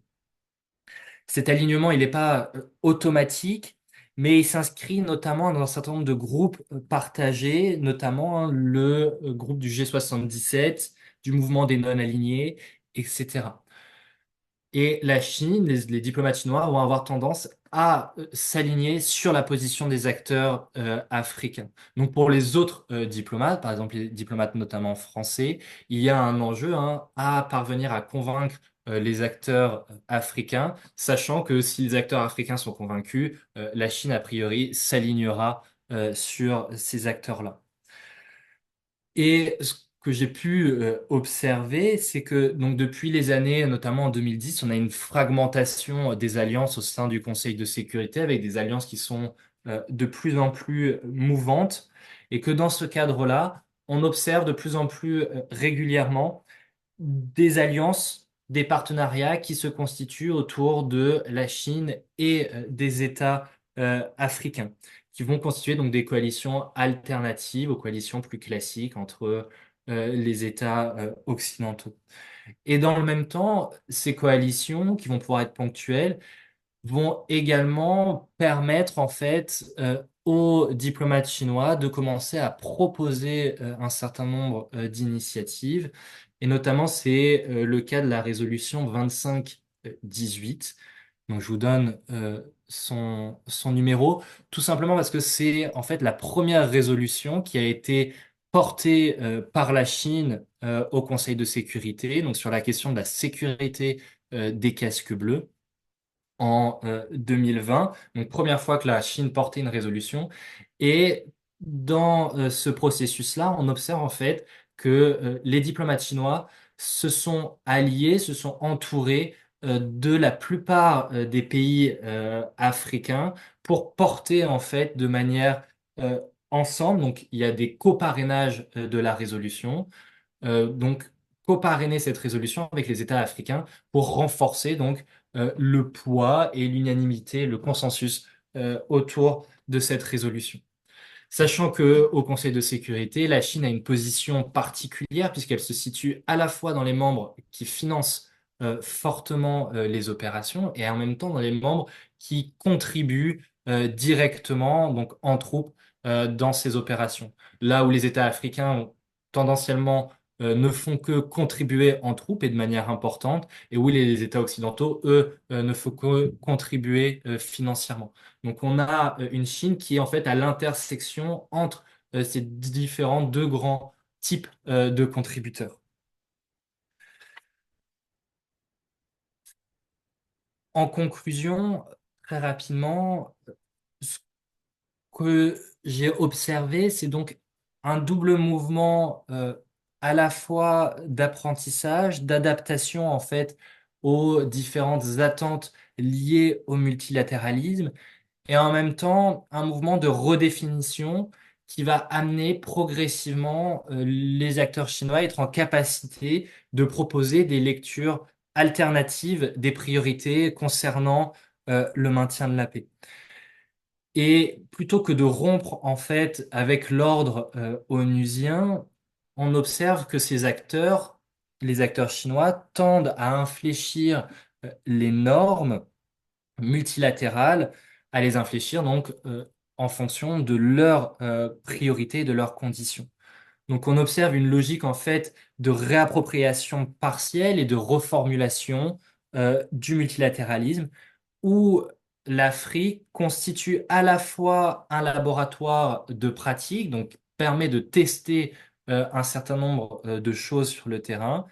Cet alignement, il n'est pas automatique, mais il s'inscrit notamment dans un certain nombre de groupes partagés, notamment hein, le groupe du G77, du mouvement des non-alignés, etc. Et la Chine, les diplomates chinois vont avoir tendance à s'aligner sur la position des acteurs africains. Donc pour les autres diplomates, par exemple les diplomates notamment français, il y a un enjeu hein, à parvenir à convaincre les acteurs africains, sachant que si les acteurs africains sont convaincus, la Chine a priori s'alignera sur ces acteurs-là. Et ce que j'ai pu observer, c'est que donc depuis les années, notamment en 2010, on a une fragmentation des alliances au sein du Conseil de sécurité, avec des alliances qui sont de plus en plus mouvantes, et que dans ce cadre-là, on observe de plus en plus régulièrement des alliances, des partenariats qui se constituent autour de la Chine et des États africains, qui vont constituer donc des coalitions alternatives aux coalitions plus classiques entre les États occidentaux. Et dans le même temps, ces coalitions, qui vont pouvoir être ponctuelles, vont également permettre en fait aux diplomates chinois de commencer à proposer un certain nombre d'initiatives. Et notamment, c'est le cas de la résolution 2518. Donc, je vous donne son numéro, tout simplement parce que c'est en fait la première résolution qui a été portée par la Chine au Conseil de sécurité, donc sur la question de la sécurité des casques bleus en 2020. Donc, première fois que la Chine portait une résolution. Et dans ce processus-là, on observe en fait que les diplomates chinois se sont alliés, se sont entourés de la plupart des pays africains pour porter en fait de manière euh, ensemble. Donc, il y a des coparrainages de la résolution donc coparrainer cette résolution avec les États africains pour renforcer donc le poids et l'unanimité, le consensus autour de cette résolution. Sachant que au Conseil de sécurité, la Chine a une position particulière puisqu'elle se situe à la fois dans les membres qui financent fortement les opérations et en même temps dans les membres qui contribuent directement, donc en troupes, dans ces opérations. Là où les États africains tendanciellement ne font que contribuer en troupes et de manière importante, et où les États occidentaux, eux, ne font que contribuer financièrement. Donc on a une Chine qui est en fait à l'intersection entre ces différents deux grands types de contributeurs. En conclusion, très rapidement, ce que j'ai observé, c'est donc un double mouvement à la fois d'apprentissage, d'adaptation en fait aux différentes attentes liées au multilatéralisme et en même temps un mouvement de redéfinition qui va amener progressivement les acteurs chinois à être en capacité de proposer des lectures alternatives des priorités concernant le maintien de la paix. Et plutôt que de rompre en fait avec l'ordre onusien, on observe que ces acteurs, les acteurs chinois, tendent à infléchir les normes multilatérales, à les infléchir donc en fonction de leurs priorités, de leurs conditions. Donc on observe une logique en fait de réappropriation partielle et de reformulation du multilatéralisme où l'Afrique constitue à la fois un laboratoire de pratique, donc permet de tester un certain nombre de choses sur le terrain,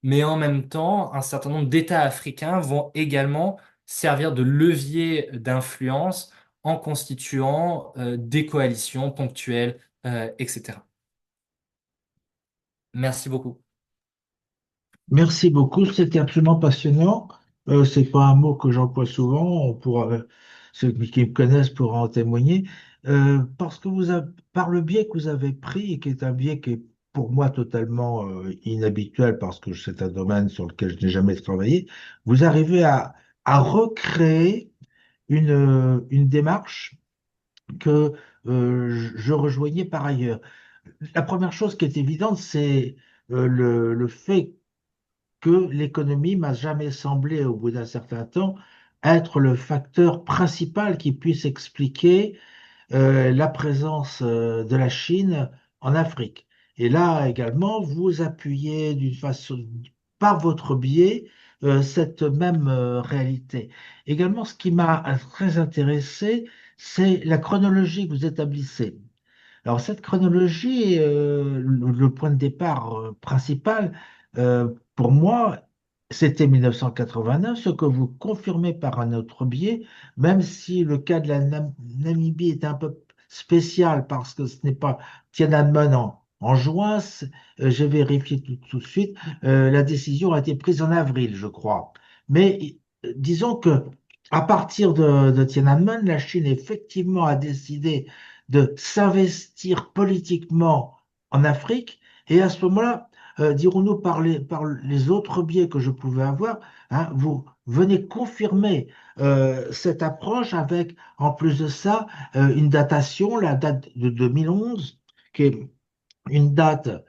mais en même temps, un certain nombre d'États africains vont également servir de levier d'influence en constituant des coalitions ponctuelles, etc. Merci beaucoup. Merci beaucoup, c'était absolument passionnant. C'est pas un mot que j'emploie souvent, ceux qui me connaissent pourront en témoigner. parce que par le biais que vous avez pris, et qui est un biais qui est pour moi totalement inhabituel, parce que c'est un domaine sur lequel je n'ai jamais travaillé, vous arrivez à recréer une démarche que je rejoignais par ailleurs. La première chose qui est évidente, c'est le fait que l'économie m'a jamais semblé, au bout d'un certain temps, être le facteur principal qui puisse expliquer la présence de la Chine en Afrique. Et là également, vous appuyez d'une façon, par votre biais, cette même réalité. Également, ce qui m'a très intéressé, c'est la chronologie que vous établissez. Alors, cette chronologie, le point de départ principal, pour moi, c'était 1989, ce que vous confirmez par un autre biais, même si le cas de la Namibie est un peu spécial parce que ce n'est pas Tiananmen en juin, j'ai vérifié tout de suite, la décision a été prise en avril, je crois. Mais disons que à partir de Tiananmen, la Chine effectivement a décidé de s'investir politiquement en Afrique. Et à ce moment-là, dirons-nous par les autres biais que je pouvais avoir, hein, vous venez confirmer cette approche avec, en plus de ça, une datation, la date de 2011, qui est une date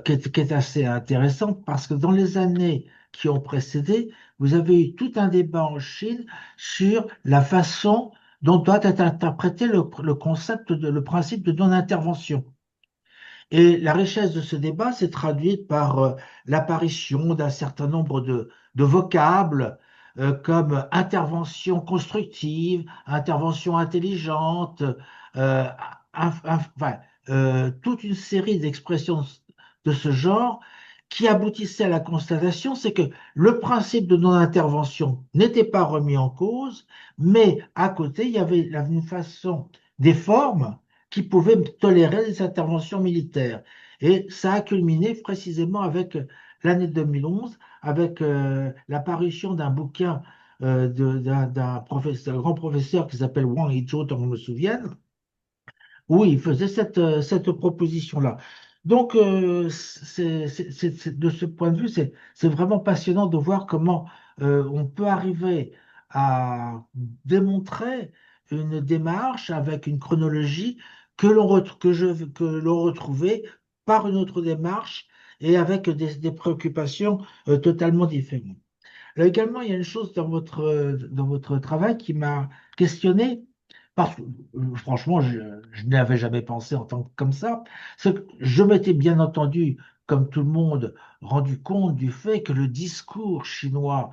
qui est assez intéressante parce que dans les années qui ont précédé, vous avez eu tout un débat en Chine sur la façon dont doit être interprété le concept le principe de non-intervention. Et la richesse de ce débat s'est traduite par l'apparition d'un certain nombre de vocables comme intervention constructive, intervention intelligente, euh, enfin, toute une série d'expressions de ce genre qui aboutissaient à la constatation, c'est que le principe de non-intervention n'était pas remis en cause, mais à côté, il y avait une façon, des formes qui pouvaient tolérer des interventions militaires. Et ça a culminé précisément avec l'année 2011, avec l'apparition d'un bouquin d'un professeur, grand professeur qui s'appelle Wang Yizhou, dont je me souviens, où il faisait cette proposition-là. Donc, de ce point de vue, c'est vraiment passionnant de voir comment on peut arriver à démontrer une démarche avec une chronologie que l'on retrouvait par une autre démarche et avec des préoccupations totalement différentes. Là également, il y a une chose dans votre travail qui m'a questionné, parce que franchement, je n'avais jamais pensé en tant que comme ça. C'est que je m'étais bien entendu, comme tout le monde, rendu compte du fait que le discours chinois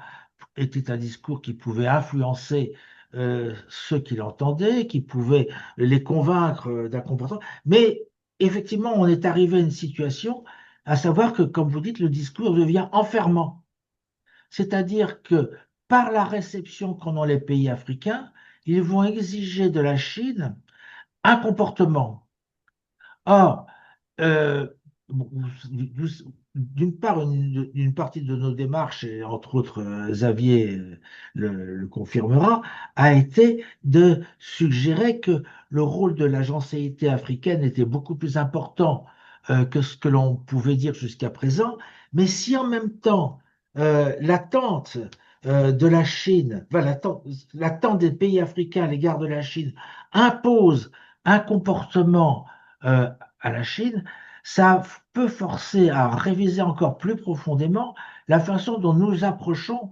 était un discours qui pouvait influencer ceux qui l'entendaient, qui pouvait les convaincre d'un comportement. Mais effectivement, on est arrivé à une situation, à savoir que, comme vous dites, le discours devient enfermant. C'est-à-dire que par la réception qu'en ont les pays africains, ils vont exiger de la Chine un comportement. Or, euh, d'une part, une partie de nos démarches, et entre autres Xavier le confirmera, a été de suggérer que le rôle de l'agencéité africaine était beaucoup plus important que ce que l'on pouvait dire jusqu'à présent. Mais si en même temps l'attente de la Chine, enfin, l'attente des pays africains à l'égard de la Chine impose un comportement euh, à la Chine, ça peut forcer à réviser encore plus profondément la façon dont nous approchons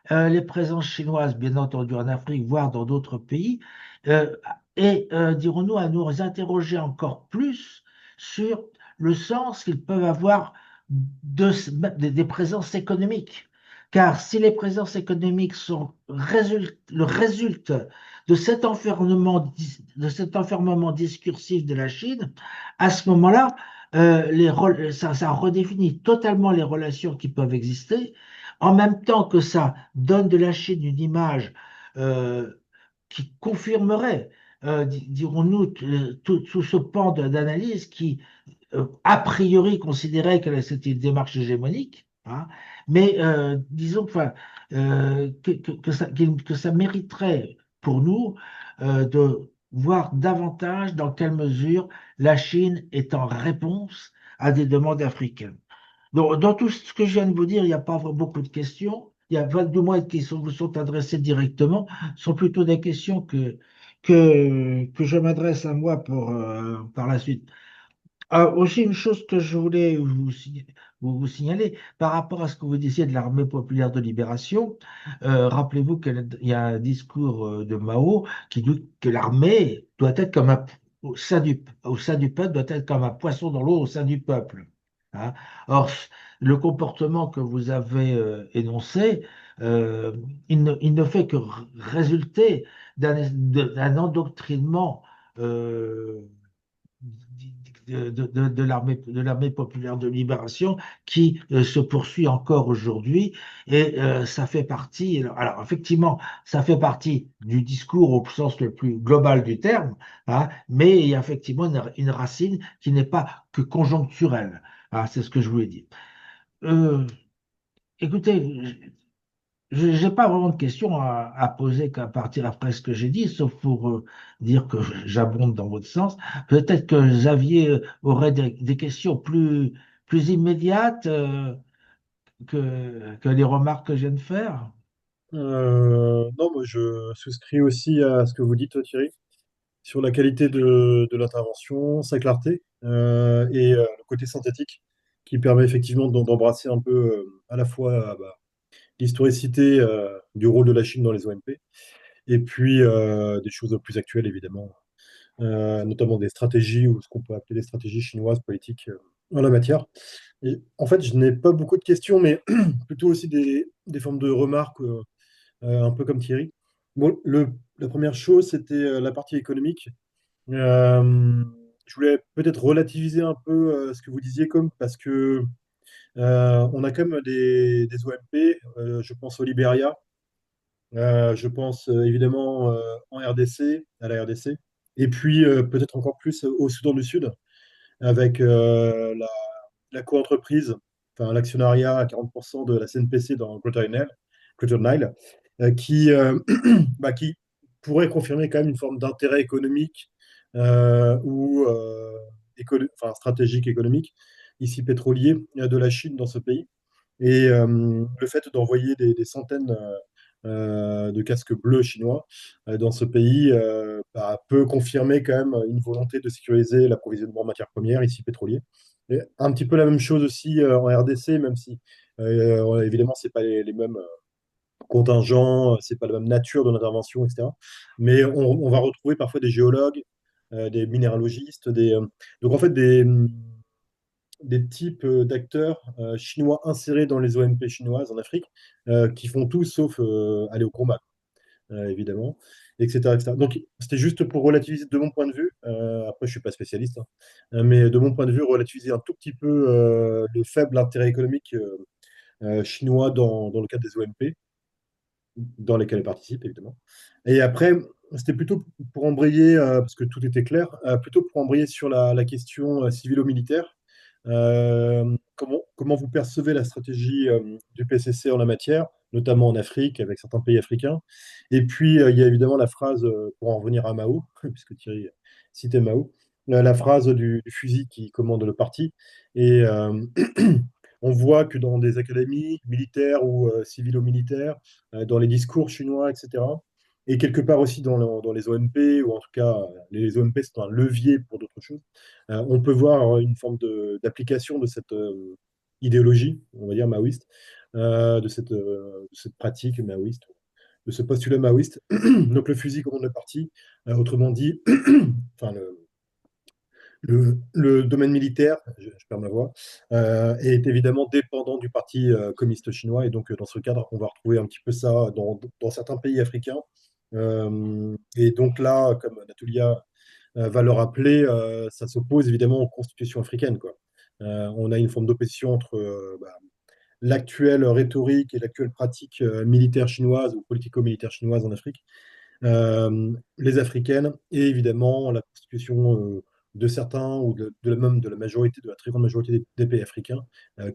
les présences chinoises, bien entendu en Afrique, voire dans d'autres pays, euh, et dirons-nous à nous interroger encore plus sur le sens qu'ils peuvent avoir des présences économiques. Car si les présences économiques sont le résulte de cet enfermement discursif de la Chine, à ce moment-là, ça redéfinit totalement les relations qui peuvent exister, en même temps que ça donne de la Chine une image euh, qui confirmerait, dirons-nous, tout ce pan d'analyse qui, a priori, considérait que c'était une démarche hégémonique, hein, mais disons enfin, que ça mériterait pour nous voir davantage dans quelle mesure la Chine est en réponse à des demandes africaines. Donc, dans tout ce que je viens de vous dire, il n'y a pas beaucoup de questions. Il y a 22 mois qui vous sont adressées directement, sont plutôt des questions que je m'adresse à moi par la suite. Aussi, une chose que je voulais vous signaler, par rapport à ce que vous disiez de l'Armée populaire de libération, rappelez-vous qu'il y a un discours de Mao qui dit que l'armée doit être comme au sein du peuple, doit être comme un poisson dans l'eau au sein du peuple. Hein. Or, le comportement que vous avez énoncé, euh, il ne fait que résulter d'un endoctrinement. euh, de l'armée populaire de libération qui se poursuit encore aujourd'hui. Et ça fait partie, alors effectivement, ça fait partie du discours au sens le plus global du terme, hein, mais il y a effectivement une racine qui n'est pas que conjoncturelle. Hein, c'est ce que je voulais dire. Euh, Écoutez, je n'ai pas vraiment de questions à poser qu'à partir après ce que j'ai dit, sauf pour dire que j'abonde dans votre sens. Peut-être que Xavier aurait des questions plus immédiates que les remarques que je viens de faire. Non, moi je souscris aussi à ce que vous dites, toi, Thierry, sur la qualité de l'intervention, sa clarté et le côté synthétique qui permet effectivement d'embrasser un peu à la fois l'historicité du rôle de la Chine dans les OMP et puis des choses plus actuelles, évidemment, notamment des stratégies ou ce qu'on peut appeler des stratégies chinoises politiques en la matière. Et en fait, je n'ai pas beaucoup de questions, mais plutôt aussi des formes de remarques, un peu comme Thierry. Bon, la première chose, c'était la partie économique. Euh, je voulais peut-être relativiser un peu ce que vous disiez, comme parce que on a quand même des OMP. Je pense au Libéria, je pense évidemment en RDC, à la RDC, et puis peut-être encore plus au Soudan du Sud, avec la coentreprise, enfin l'actionnariat à 40% de la CNPC dans Greater Nile, qui, qui pourrait confirmer quand même une forme d'intérêt économique ou enfin, stratégique économique, ici pétrolier, de la Chine dans ce pays. Et le fait d'envoyer des centaines de casques bleus chinois dans ce pays peut confirmer quand même une volonté de sécuriser l'approvisionnement en matières premières, ici pétrolier. Et un petit peu la même chose aussi en RDC, même si évidemment, ce n'est pas les mêmes contingents, c'est pas la même nature de l'intervention, etc. Mais on va retrouver parfois des géologues, des minéralogistes, donc en fait des types d'acteurs chinois insérés dans les OMP chinoises en Afrique qui font tout sauf aller au combat, évidemment, etc., etc. Donc, c'était juste pour relativiser de mon point de vue. Après, je suis pas spécialiste, hein, mais de mon point de vue, relativiser un tout petit peu le faible intérêt économique chinois dans le cadre des OMP, dans lesquels elle participe, évidemment. Et après, c'était plutôt pour embrayer, parce que tout était clair, plutôt pour embrayer sur la question civilo-militaire. Comment vous percevez la stratégie du PCC en la matière, notamment en Afrique, avec certains pays africains. Et puis, il y a évidemment la phrase, pour en revenir à Mao, puisque Thierry citait Mao, la phrase du fusil qui commande le parti. Et on voit que dans des académies militaires ou civilo-militaires, dans les discours chinois, etc., et quelque part aussi dans les OMP, ou en tout cas, les OMP, c'est un levier pour d'autres choses. On peut voir une forme d'application de cette idéologie, on va dire maoïste, de cette pratique maoïste, de ce postulat maoïste. Donc le fusil commande le parti, autrement dit, enfin, le domaine militaire, je perds ma voix, est évidemment dépendant du parti communiste chinois. Et donc, dans ce cadre, on va retrouver un petit peu ça dans certains pays africains. Et donc là, comme Natulia va le rappeler, ça s'oppose évidemment aux constitutions africaines, quoi. On a une forme d'opposition entre l'actuelle rhétorique et l'actuelle pratique militaire chinoise ou politico-militaire chinoise en Afrique, les africaines et évidemment la constitution de certains ou même de la majorité, de la très grande majorité des pays africains,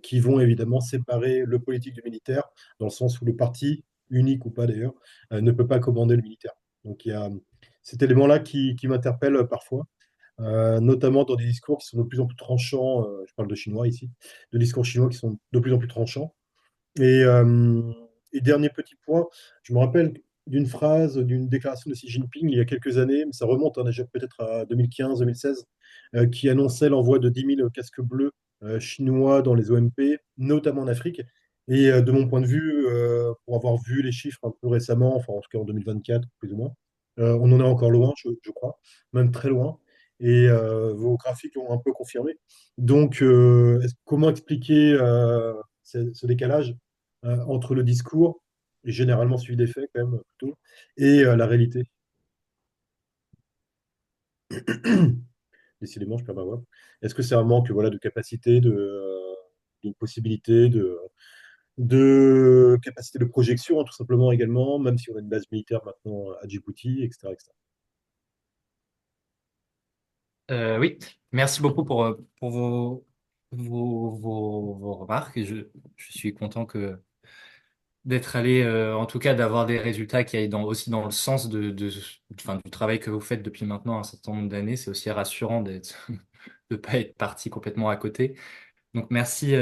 qui vont évidemment séparer le politique du militaire, dans le sens où le parti, unique ou pas d'ailleurs, ne peut pas commander le militaire. Donc il y a cet élément-là qui m'interpelle parfois, notamment dans des discours qui sont de plus en plus tranchants. Je parle de chinois ici, de discours chinois qui sont de plus en plus tranchants. Et, euh, et dernier petit point, je me rappelle d'une phrase, d'une déclaration de Xi Jinping il y a quelques années, mais ça remonte déjà peut-être à 2015-2016, qui annonçait l'envoi de 10 000 casques bleus chinois dans les OMP, notamment en Afrique. Et de mon point de vue, pour avoir vu les chiffres un peu récemment, enfin en tout cas en 2024, plus ou moins, on en est encore loin, je crois, même très loin. Et vos graphiques l'ont un peu confirmé. Donc, comment expliquer ce décalage entre le discours, et généralement suivi des faits quand même plutôt, et la réalité? Décidément, je perds ma voix. Est-ce que c'est un manque voilà, de capacité, de possibilité, de capacité de projection, hein, tout simplement également, même si on a une base militaire maintenant à Djibouti, etc., etc. Oui, merci beaucoup pour vos remarques. Je suis content d'être allé, en tout cas, d'avoir des résultats qui aillent aussi dans le sens enfin, du travail que vous faites depuis maintenant un certain nombre d'années. C'est aussi rassurant de pas être parti complètement à côté. Donc merci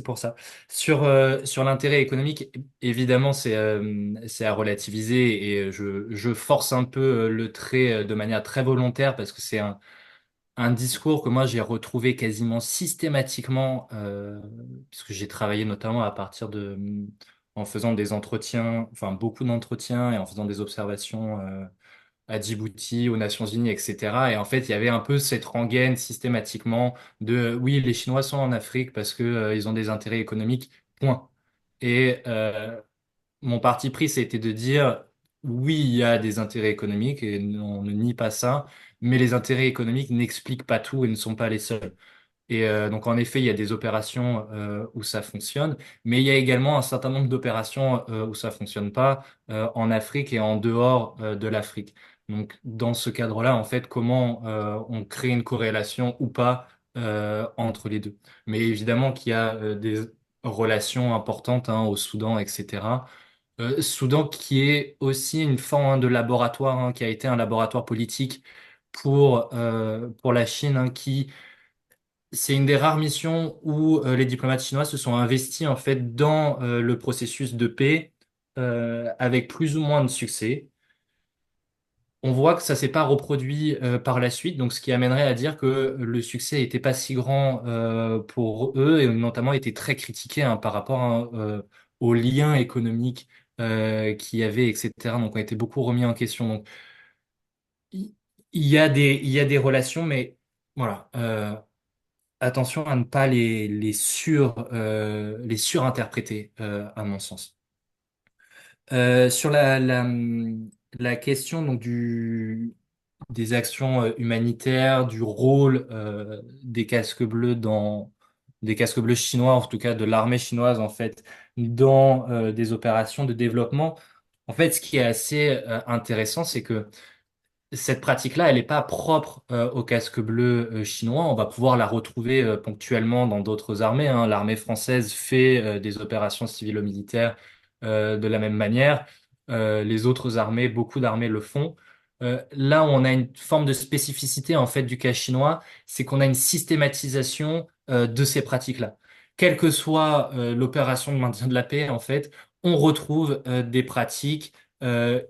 pour ça. Sur l'intérêt économique, évidemment, c'est à relativiser et je force un peu le trait de manière très volontaire parce que c'est un discours que moi j'ai retrouvé quasiment systématiquement, puisque j'ai travaillé notamment en faisant des entretiens, enfin beaucoup d'entretiens et en faisant des observations à Djibouti, aux Nations Unies, etc. Et en fait, il y avait un peu cette rengaine systématiquement de oui, les Chinois sont en Afrique parce que ils ont des intérêts économiques, point. Et mon parti pris, c'était de dire oui, il y a des intérêts économiques et on ne nie pas ça, mais les intérêts économiques n'expliquent pas tout et ne sont pas les seuls. Et donc en effet, il y a des opérations où ça fonctionne, mais il y a également un certain nombre d'opérations où ça fonctionne pas en Afrique et en dehors de l'Afrique. Donc dans ce cadre-là, en fait, comment on crée une corrélation ou pas entre les deux. Mais évidemment qu'il y a des relations importantes hein, au Soudan, etc. Soudan qui est aussi une forme hein, de laboratoire, hein, qui a été un laboratoire politique pour la Chine, hein, qui c'est une des rares missions où les diplomates chinois se sont investis en fait dans le processus de paix avec plus ou moins de succès. On voit que ça s'est pas reproduit par la suite, donc ce qui amènerait à dire que le succès n'était pas si grand pour eux et notamment était très critiqué hein, par rapport hein, aux liens économiques qu'il y avait, etc. Donc ont été beaucoup remis en question. Donc il il y a des relations, mais voilà. Attention à ne pas les surinterpréter, à mon sens. Sur la question donc, des actions humanitaires, du rôle des casques bleus chinois, en tout cas de l'armée chinoise en fait, dans des opérations de développement. En fait, ce qui est assez intéressant, c'est que cette pratique-là, elle n'est pas propre au casque bleu chinois. On va pouvoir la retrouver ponctuellement dans d'autres armées, hein. L'armée française fait des opérations civilo-militaires de la même manière. Les autres armées, beaucoup d'armées le font. Là où on a une forme de spécificité en fait du cas chinois, c'est qu'on a une systématisation de ces pratiques-là. Quelle que soit l'opération de maintien de la paix, en fait, on retrouve des pratiques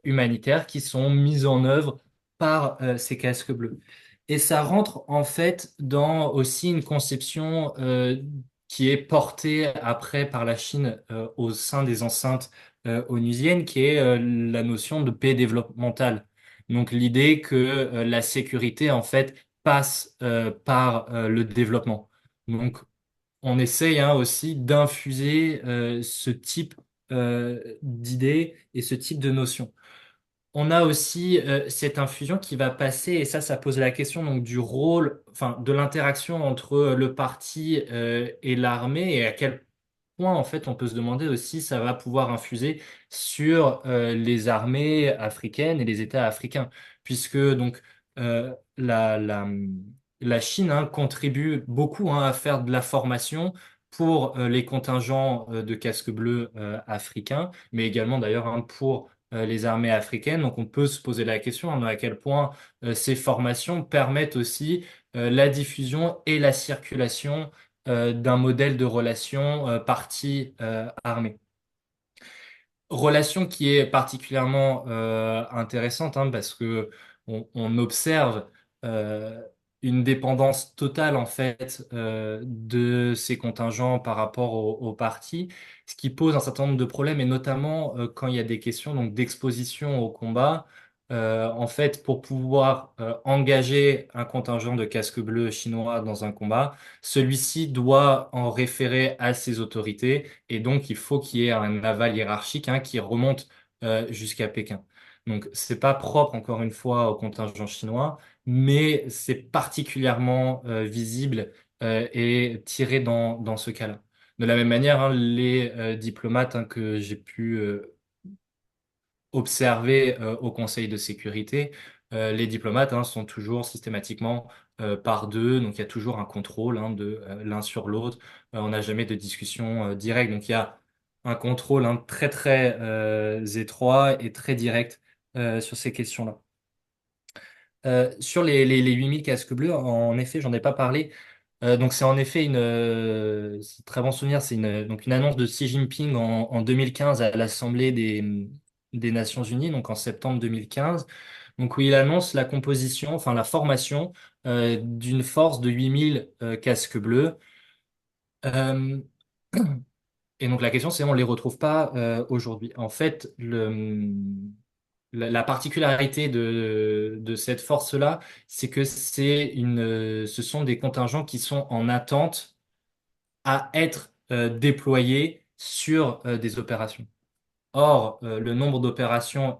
humanitaires qui sont mises en œuvre par ces casques bleus. Et ça rentre en fait dans aussi une conception qui est portée après par la Chine au sein des enceintes onusiennes, qui est la notion de paix développementale. Donc l'idée que la sécurité en fait passe par le développement. Donc on essaye hein, aussi d'infuser ce type d'idées et ce type de notions. On a aussi cette infusion qui va passer, et ça pose la question donc du rôle, enfin de l'interaction entre le parti et l'armée, et à quel point en fait on peut se demander aussi ça va pouvoir infuser sur les armées africaines et les États africains, puisque donc la Chine hein, contribue beaucoup hein, à faire de la formation pour les contingents de casques bleus africains, mais également d'ailleurs hein, pour les armées africaines. Donc on peut se poser la question à quel point ces formations permettent aussi la diffusion et la circulation d'un modèle de relation parti-armée. Relation qui est particulièrement intéressante, hein, parce que on observe euh, une dépendance totale en fait de ces contingents par rapport au parti, ce qui pose un certain nombre de problèmes, et notamment quand il y a des questions donc d'exposition au combat. En fait, pour pouvoir engager un contingent de casques bleus chinois dans un combat, celui-ci doit en référer à ses autorités, et donc il faut qu'il y ait un aval hiérarchique, hein, qui remonte jusqu'à Pékin. Donc c'est pas propre encore une fois au contingent chinois, mais c'est particulièrement visible et tiré dans ce cas-là. De la même manière, hein, les diplomates, hein, que j'ai pu observé au Conseil de sécurité, les diplomates, hein, sont toujours systématiquement par deux, donc il y a toujours un contrôle, hein, de l'un sur l'autre. On n'a jamais de discussion directe, donc il y a un contrôle, hein, très très étroit et très direct sur ces questions-là. Sur les 8000 casques bleus, en effet, j'en ai pas parlé. Donc c'est en effet c'est un très bon souvenir, c'est donc une annonce de Xi Jinping en 2015 à l'Assemblée des Nations Unies, donc en septembre 2015, donc où il annonce la composition, enfin la formation d'une force de 8000 casques bleus. Euh, et donc la question c'est on les retrouve pas aujourd'hui. En fait, la particularité de cette force-là, c'est que ce sont des contingents qui sont en attente à être déployés sur des opérations. Or, le nombre d'opérations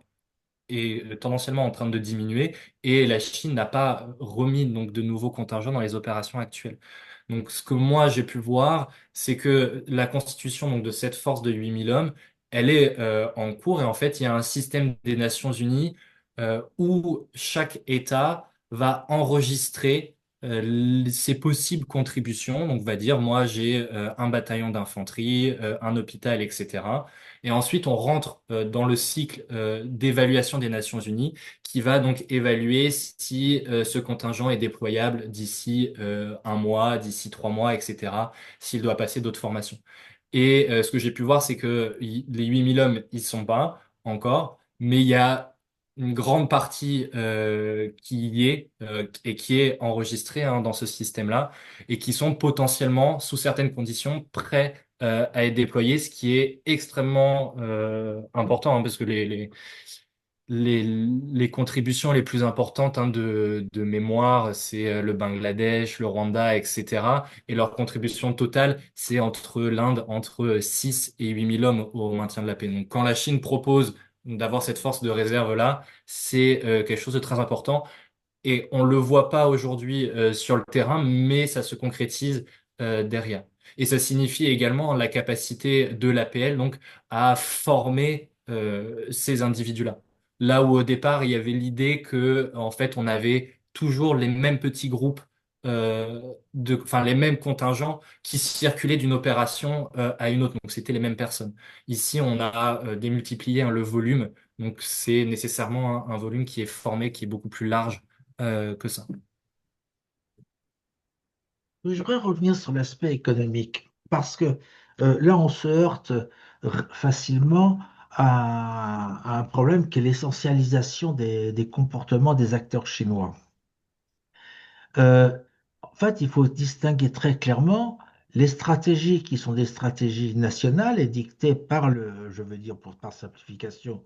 est tendanciellement en train de diminuer, et la Chine n'a pas remis donc de nouveaux contingents dans les opérations actuelles. Donc, ce que moi j'ai pu voir, c'est que la constitution donc de cette force de 8000 hommes, elle est en cours, et en fait, il y a un système des Nations Unies où chaque État va enregistrer ses possibles contributions. Donc, va dire, moi j'ai un bataillon d'infanterie, un hôpital, etc. Et ensuite, on rentre dans le cycle d'évaluation des Nations Unies, qui va donc évaluer si ce contingent est déployable d'ici un mois, d'ici 3 mois, etc., s'il doit passer d'autres formations. Et ce que j'ai pu voir, c'est que les 8000 hommes, ils sont pas encore, mais il y a une grande partie qui y est et qui est enregistrée, hein, dans ce système-là, et qui sont potentiellement, sous certaines conditions, prêts à être déployés, ce qui est extrêmement important, hein, parce que les contributions les plus importantes, hein, de mémoire, c'est le Bangladesh, le Rwanda, etc. Et leur contribution totale, c'est l'Inde, entre 6 et 8000 hommes au maintien de la paix. Donc quand la Chine propose d'avoir cette force de réserve-là, c'est quelque chose de très important. Et on le voit pas aujourd'hui sur le terrain, mais ça se concrétise derrière. Et ça signifie également la capacité de l'APL donc à former ces individus-là. Là où au départ il y avait l'idée que en fait on avait toujours les mêmes petits groupes enfin les mêmes contingents qui circulaient d'une opération à une autre. Donc c'était les mêmes personnes. Ici on a démultiplié, hein, le volume. Donc c'est nécessairement un volume qui est formé, qui est beaucoup plus large que ça. Oui, je voudrais revenir sur l'aspect économique, parce que là, on se heurte facilement à un problème qui est l'essentialisation des comportements des acteurs chinois. Euh, En fait, il faut distinguer très clairement les stratégies qui sont des stratégies nationales et dictées par je veux dire par simplification,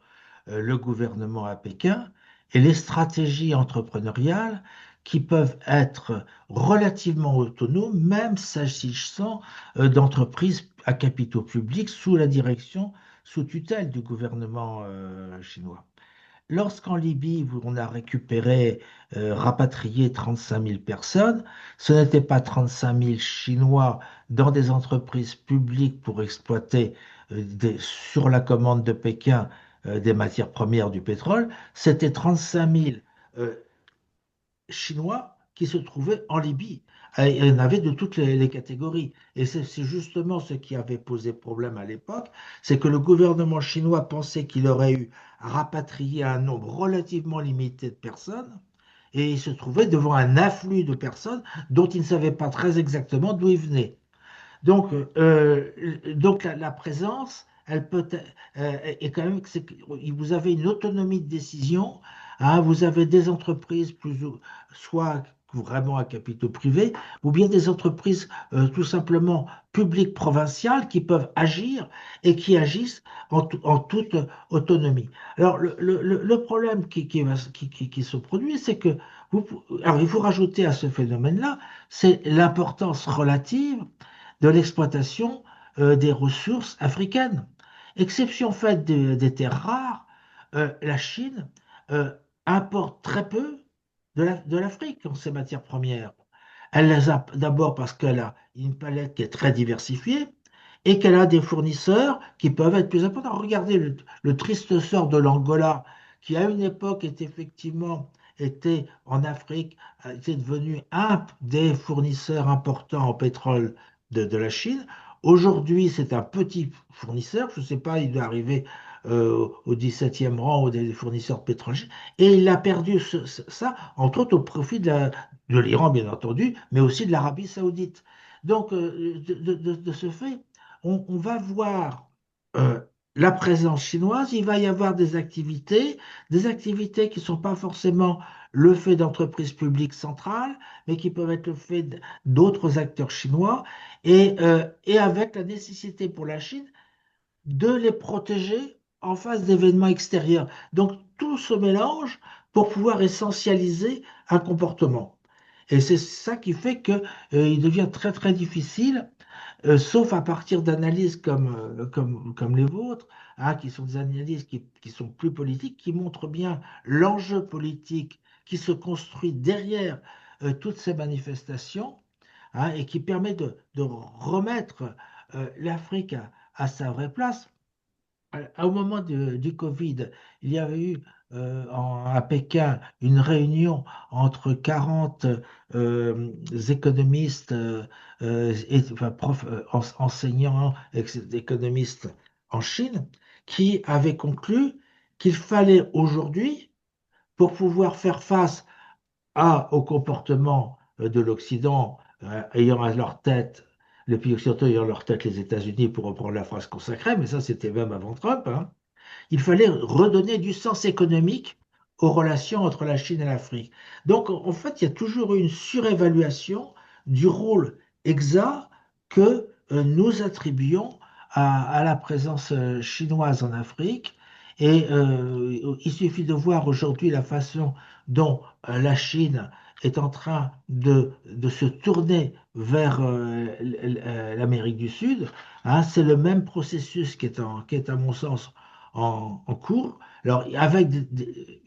le gouvernement à Pékin, et les stratégies entrepreneuriales qui peuvent être relativement autonomes, même s'agissant d'entreprises à capitaux publics sous la direction, sous tutelle du gouvernement chinois. Lorsqu'en Libye, on a récupéré, rapatrié 35 000 personnes, ce n'était pas 35 000 Chinois dans des entreprises publiques pour exploiter sur la commande de Pékin des matières premières du pétrole, c'était 35 000 Chinois qui se trouvaient en Libye, Il y en avait de toutes les catégories. Et c'est justement ce qui avait posé problème à l'époque, c'est que le gouvernement chinois pensait qu'il aurait eu à rapatrier un nombre relativement limité de personnes, et il se trouvait devant un afflux de personnes dont il ne savait pas très exactement d'où ils venaient. Donc la présence, elle peut est quand même, vous avez une autonomie de décision, hein, vous avez des entreprises soit vraiment à capitaux privés, ou bien des entreprises tout simplement publiques provinciales qui peuvent agir et qui agissent en toute autonomie. Alors le problème qui se produit, c'est que alors il faut rajouter à ce phénomène-là, c'est l'importance relative de l'exploitation des ressources africaines. Exception faite des terres rares, la Chine euh, importe très peu de l'Afrique en ces matières premières. Elle les a d'abord parce qu'elle a une palette qui est très diversifiée et qu'elle a des fournisseurs qui peuvent être plus importants. Regardez le triste sort de l'Angola, qui à une époque était en Afrique, était devenu un des fournisseurs importants en pétrole de la Chine. Aujourd'hui, c'est un petit fournisseur, je ne sais pas, il doit arriver au 17e rang des fournisseurs pétroliers, et il a perdu ça, entre autres au profit de l'Iran, bien entendu, mais aussi de l'Arabie saoudite. Donc, de ce fait, on va voir euh, la présence chinoise, il va y avoir des activités qui ne sont pas forcément le fait d'entreprises publiques centrales, mais qui peuvent être le fait d'autres acteurs chinois, et avec la nécessité pour la Chine de les protéger en face d'événements extérieurs. Donc tout se mélange pour pouvoir essentialiser un comportement. Et c'est ça qui fait que, il devient très très difficile, sauf à partir d'analyses comme les vôtres, hein, qui sont des analyses qui sont plus politiques, qui montrent bien l'enjeu politique qui se construit derrière toutes ces manifestations, hein, et qui permet de remettre l'Afrique à sa vraie place. Au moment du Covid, il y avait eu à Pékin une réunion entre 40 économistes, enfin, enseignants, économistes en Chine, qui avaient conclu qu'il fallait aujourd'hui, pour pouvoir faire face au comportement de l'Occident, ayant à leur tête, les pays occidentaux ayant à leur tête les États-Unis, pour reprendre la phrase consacrée, mais ça c'était même avant Trump, hein, il fallait redonner du sens économique aux relations entre la Chine et l'Afrique. Donc, en fait, il y a toujours eu une surévaluation du rôle exact que nous attribuons à la présence chinoise en Afrique. Et il suffit de voir aujourd'hui la façon dont la Chine est en train de se tourner vers l'Amérique du Sud. Hein, c'est le même processus qui est à mon sens en cours. Alors,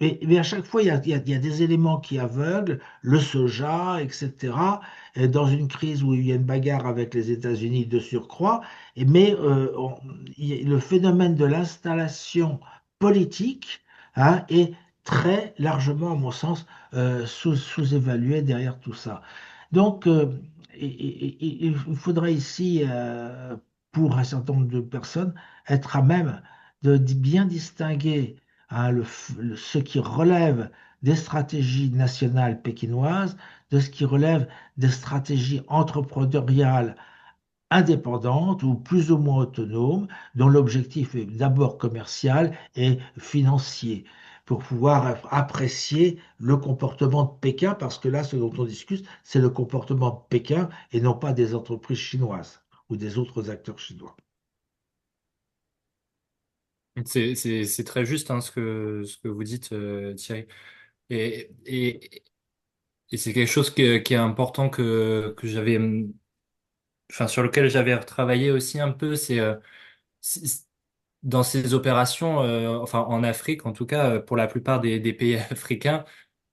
mais à chaque fois, il y a des éléments qui aveuglent, le soja, etc. Et dans une crise où il y a une bagarre avec les États-Unis de surcroît, mais le phénomène de l'installation politique, hein, est très largement, à mon sens, sous-évalué derrière tout ça. Donc, il faudrait ici, pour un certain nombre de personnes, être à même de bien distinguer, hein, ce qui relève des stratégies nationales pékinoises de ce qui relève des stratégies entrepreneuriales indépendantes ou plus ou moins autonomes, dont l'objectif est d'abord commercial et financier, pour pouvoir apprécier le comportement de Pékin, parce que là, ce dont on discute, c'est le comportement de Pékin et non pas des entreprises chinoises ou des autres acteurs chinois. C'est très juste hein, ce que vous dites, Thierry. Et, et, et c'est quelque chose qui est important que j'avais, enfin, sur lequel j'avais retravaillé aussi un peu, c'est- dans ces opérations, enfin en Afrique en tout cas, pour la plupart des pays africains,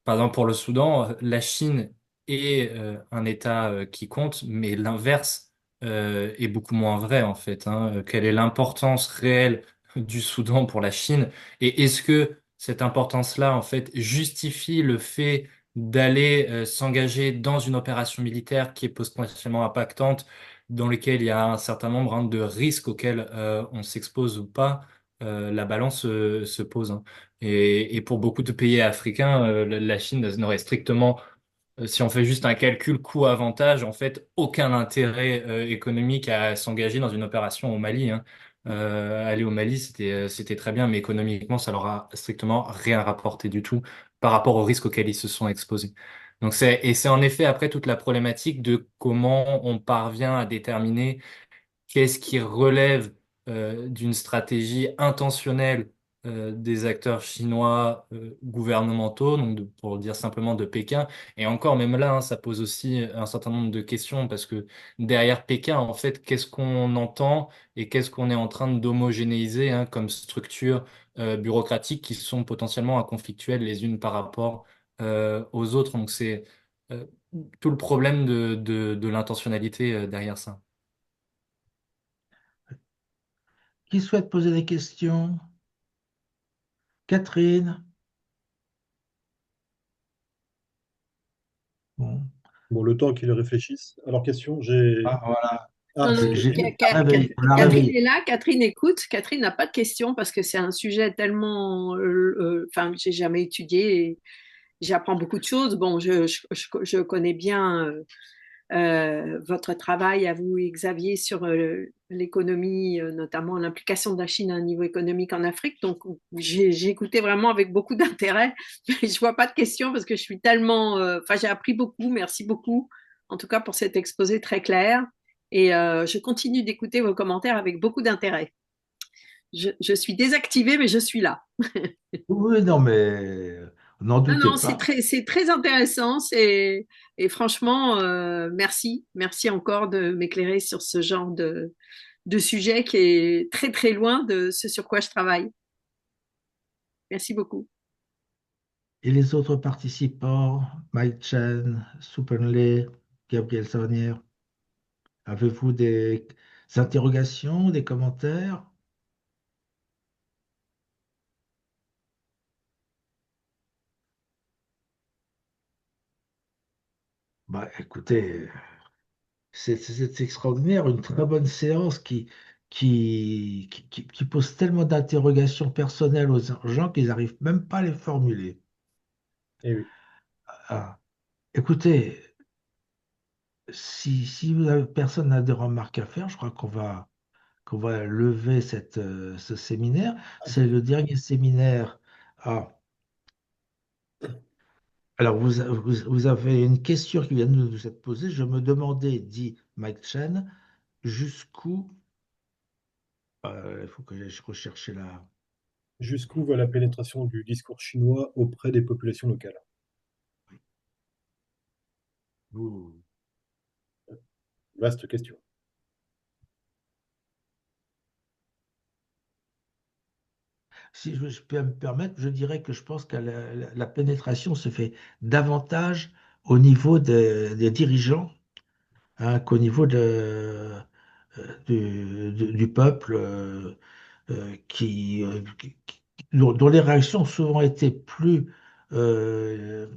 par exemple pour le Soudan, la Chine est un État qui compte, mais l'inverse est beaucoup moins vrai en fait, hein. Quelle est l'importance réelle du Soudan pour la Chine? Et est-ce que cette importance-là en fait justifie le fait d'aller s'engager dans une opération militaire qui est potentiellement impactante, dans lequel il y a un certain nombre de risques auxquels on s'expose ou pas, la balance se pose, hein. Et pour beaucoup de pays africains, la Chine n'aurait strictement si on fait juste un calcul coût-avantage, en fait, aucun intérêt économique à s'engager dans une opération au Mali, hein. Aller au Mali, c'était très bien, mais économiquement, ça leur a strictement rien rapporté du tout par rapport aux risques auxquels ils se sont exposés. Donc c'est en effet après toute la problématique de comment on parvient à déterminer qu'est-ce qui relève d'une stratégie intentionnelle des acteurs chinois gouvernementaux, donc pour dire simplement de Pékin. Et encore, même là, hein, ça pose aussi un certain nombre de questions parce que derrière Pékin, en fait, qu'est-ce qu'on entend et qu'est-ce qu'on est en train d'homogénéiser hein, comme structures bureaucratiques qui sont potentiellement inconflictuelles les unes par rapport aux autres. Donc c'est euh, tout le problème de l'intentionnalité derrière ça. Qui souhaite poser des questions? Catherine? Bon. Bon, le temps qu'ils réfléchissent. Alors, question, j'ai... Ah, voilà. Ah, Non, non, Catherine. On l'a Catherine réveillé. est là, Catherine écoute. Catherine n'a pas de questions parce que c'est un sujet tellement, enfin, j'ai jamais étudié et j'apprends beaucoup de choses. Bon, je connais bien votre travail à vous et Xavier sur l'économie, notamment l'implication de la Chine à un niveau économique en Afrique. Donc, j'ai écouté vraiment avec beaucoup d'intérêt. Je vois pas de questions parce que je suis tellement, enfin, j'ai appris beaucoup. Merci beaucoup, en tout cas pour cet exposé très clair. Et je continue d'écouter vos commentaires avec beaucoup d'intérêt. Je suis désactivée, mais je suis là. Oui, non, mais n'en Non, doutez non, pas. c'est très intéressant. Et franchement, merci. Merci encore de m'éclairer sur ce genre de sujet qui est très, très loin de ce sur quoi je travaille. Merci beaucoup. Et les autres participants, Mike Chen, Supenlé, Gabriel Saunière, avez-vous des interrogations, des commentaires? Bah, écoutez, c'est extraordinaire, une très bonne séance qui pose tellement d'interrogations personnelles aux gens qu'ils n'arrivent même pas à les formuler. Eh oui. Ah, écoutez, si personne n'a de remarques à faire, je crois qu'on va lever ce séminaire. C'est le dernier séminaire. Ah, alors, vous avez une question qui vient de nous être posée. Je me demandais, dit Mike Chen, jusqu'où, il faut que j'aille rechercher là. Jusqu'où va la pénétration du discours chinois auprès des populations locales? Ouh. Vaste question. Si je peux me permettre, je dirais que je pense que la pénétration se fait davantage au niveau des dirigeants hein, qu'au niveau du peuple dont les réactions ont souvent été plus, euh,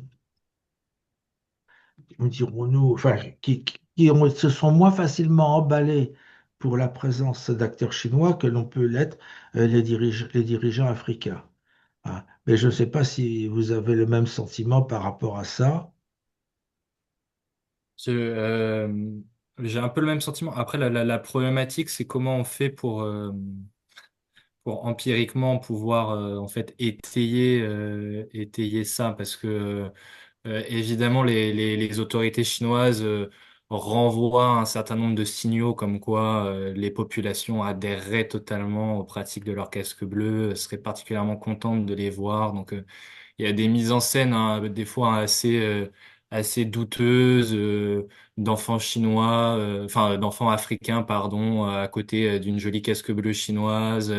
comment dirons-nous, enfin, se sont moins facilement emballés pour la présence d'acteurs chinois que l'on peut l'être les dirigeants africains. Hein. Mais je ne sais pas si vous avez le même sentiment par rapport à ça. Je- euh, j'ai un peu le même sentiment. Après, la problématique, c'est comment on fait pour empiriquement pouvoir en fait étayer ça, parce que évidemment les autorités chinoises renvoient un certain nombre de signaux comme quoi les populations adhéreraient totalement aux pratiques de leur casque bleu, seraient particulièrement contentes de les voir. Donc il y a des mises en scène hein, des fois assez douteuses d'enfants chinois, enfin d'enfants africains pardon, à côté d'une jolie casque bleue chinoise.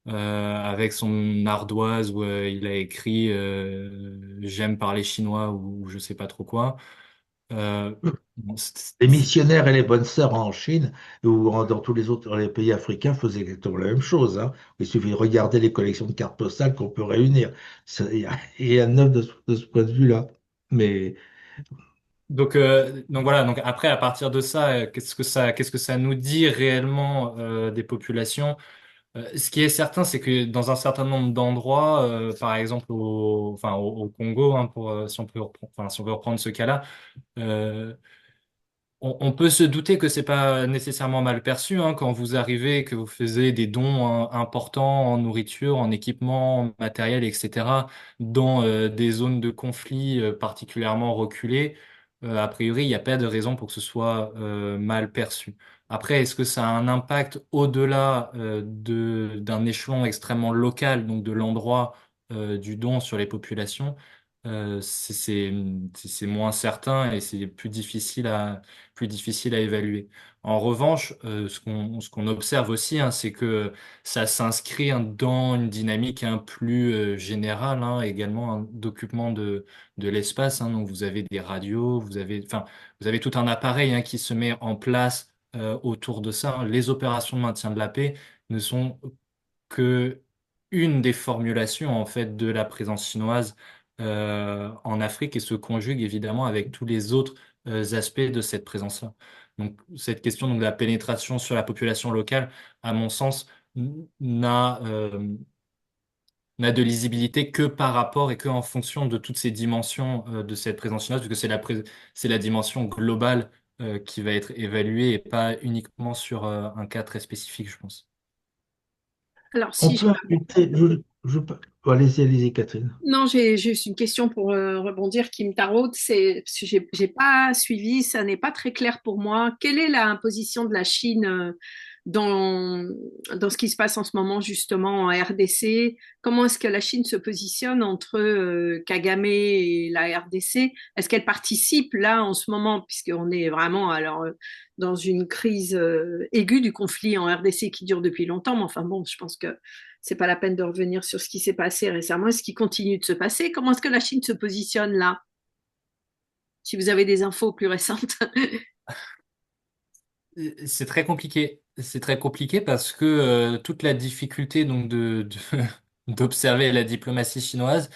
Avec son ardoise où il a écrit J'aime parler chinois ou je sais pas trop quoi. Bon, Les missionnaires et les bonnes sœurs en Chine ou dans tous les autres les pays africains faisaient exactement la même chose. Hein. Il suffit de regarder les collections de cartes postales qu'on peut réunir. Il y a un œuvre de ce point de vue-là. Mais Donc voilà, donc après, à partir de ça, qu'est-ce que ça nous dit réellement des populations? Ce qui est certain, c'est que dans un certain nombre d'endroits, par exemple au Congo, hein, si on peut si on veut reprendre ce cas-là, euh, on peut se douter que c'est pas nécessairement mal perçu hein, quand vous arrivez, que vous faisiez des dons hein, importants en nourriture, en équipement, en matériel, etc. dans des zones de conflit particulièrement reculées. A priori, il n'y a pas de raison pour que ce soit mal perçu. Après, est-ce que ça a un impact au-delà d'un échelon extrêmement local, donc de l'endroit du don sur les populations? C'est moins certain et c'est plus difficile à évaluer. En revanche, ce qu'on observe aussi, hein, c'est que ça s'inscrit hein, dans une dynamique un plus générale, hein, également un d'occupement de l'espace. Hein. Donc vous avez des radios, vous avez tout un appareil hein, qui se met en place autour de ça. Hein. Les opérations de maintien de la paix ne sont que une des formulations en fait de la présence chinoise en Afrique et se conjugue évidemment avec tous les autres aspects de cette présence-là. Donc cette question donc, de la pénétration sur la population locale, à mon sens, n'a n'a de lisibilité que par rapport et que en fonction de toutes ces dimensions de cette présence chinoise, parce que c'est la dimension globale qui va être évaluée et pas uniquement sur un cas très spécifique, je pense. Alors, on si je peut ajouter, allez-y, allez-y, Catherine. Non, j'ai juste une question pour rebondir qui me taraude. C'est parce que j'ai pas suivi, ça n'est pas très clair pour moi. Quelle est la position de la Chine dans dans ce qui se passe en ce moment justement en RDC? Comment est-ce que la Chine se positionne entre Kagame et la RDC? Est-ce qu'elle participe là en ce moment, puisqu'on est vraiment alors dans une crise aiguë du conflit en RDC qui dure depuis longtemps, mais enfin bon, je pense que c'est pas la peine de revenir sur ce qui s'est passé récemment et ce qui continue de se passer. Comment est-ce que la Chine se positionne là? Si vous avez des infos plus récentes. C'est très compliqué. C'est très compliqué parce que toute la difficulté donc d'observer la diplomatie chinoise,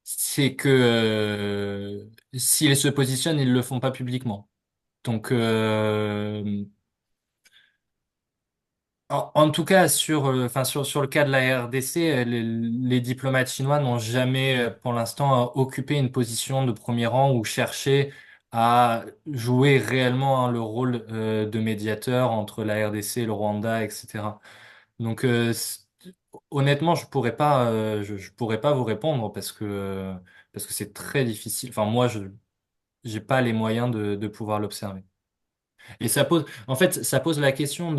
c'est que s'ils se positionnent, ils le font pas publiquement. Donc en tout cas, sur le cas de la RDC, les diplomates chinois n'ont jamais, pour l'instant, occupé une position de premier rang ou cherché à jouer réellement hein, le rôle de médiateur entre la RDC, le Rwanda, etc. Donc, honnêtement, je pourrais pas vous répondre parce que c'est très difficile. Enfin, moi, je j'ai pas les moyens de pouvoir l'observer. Et en fait, ça pose la question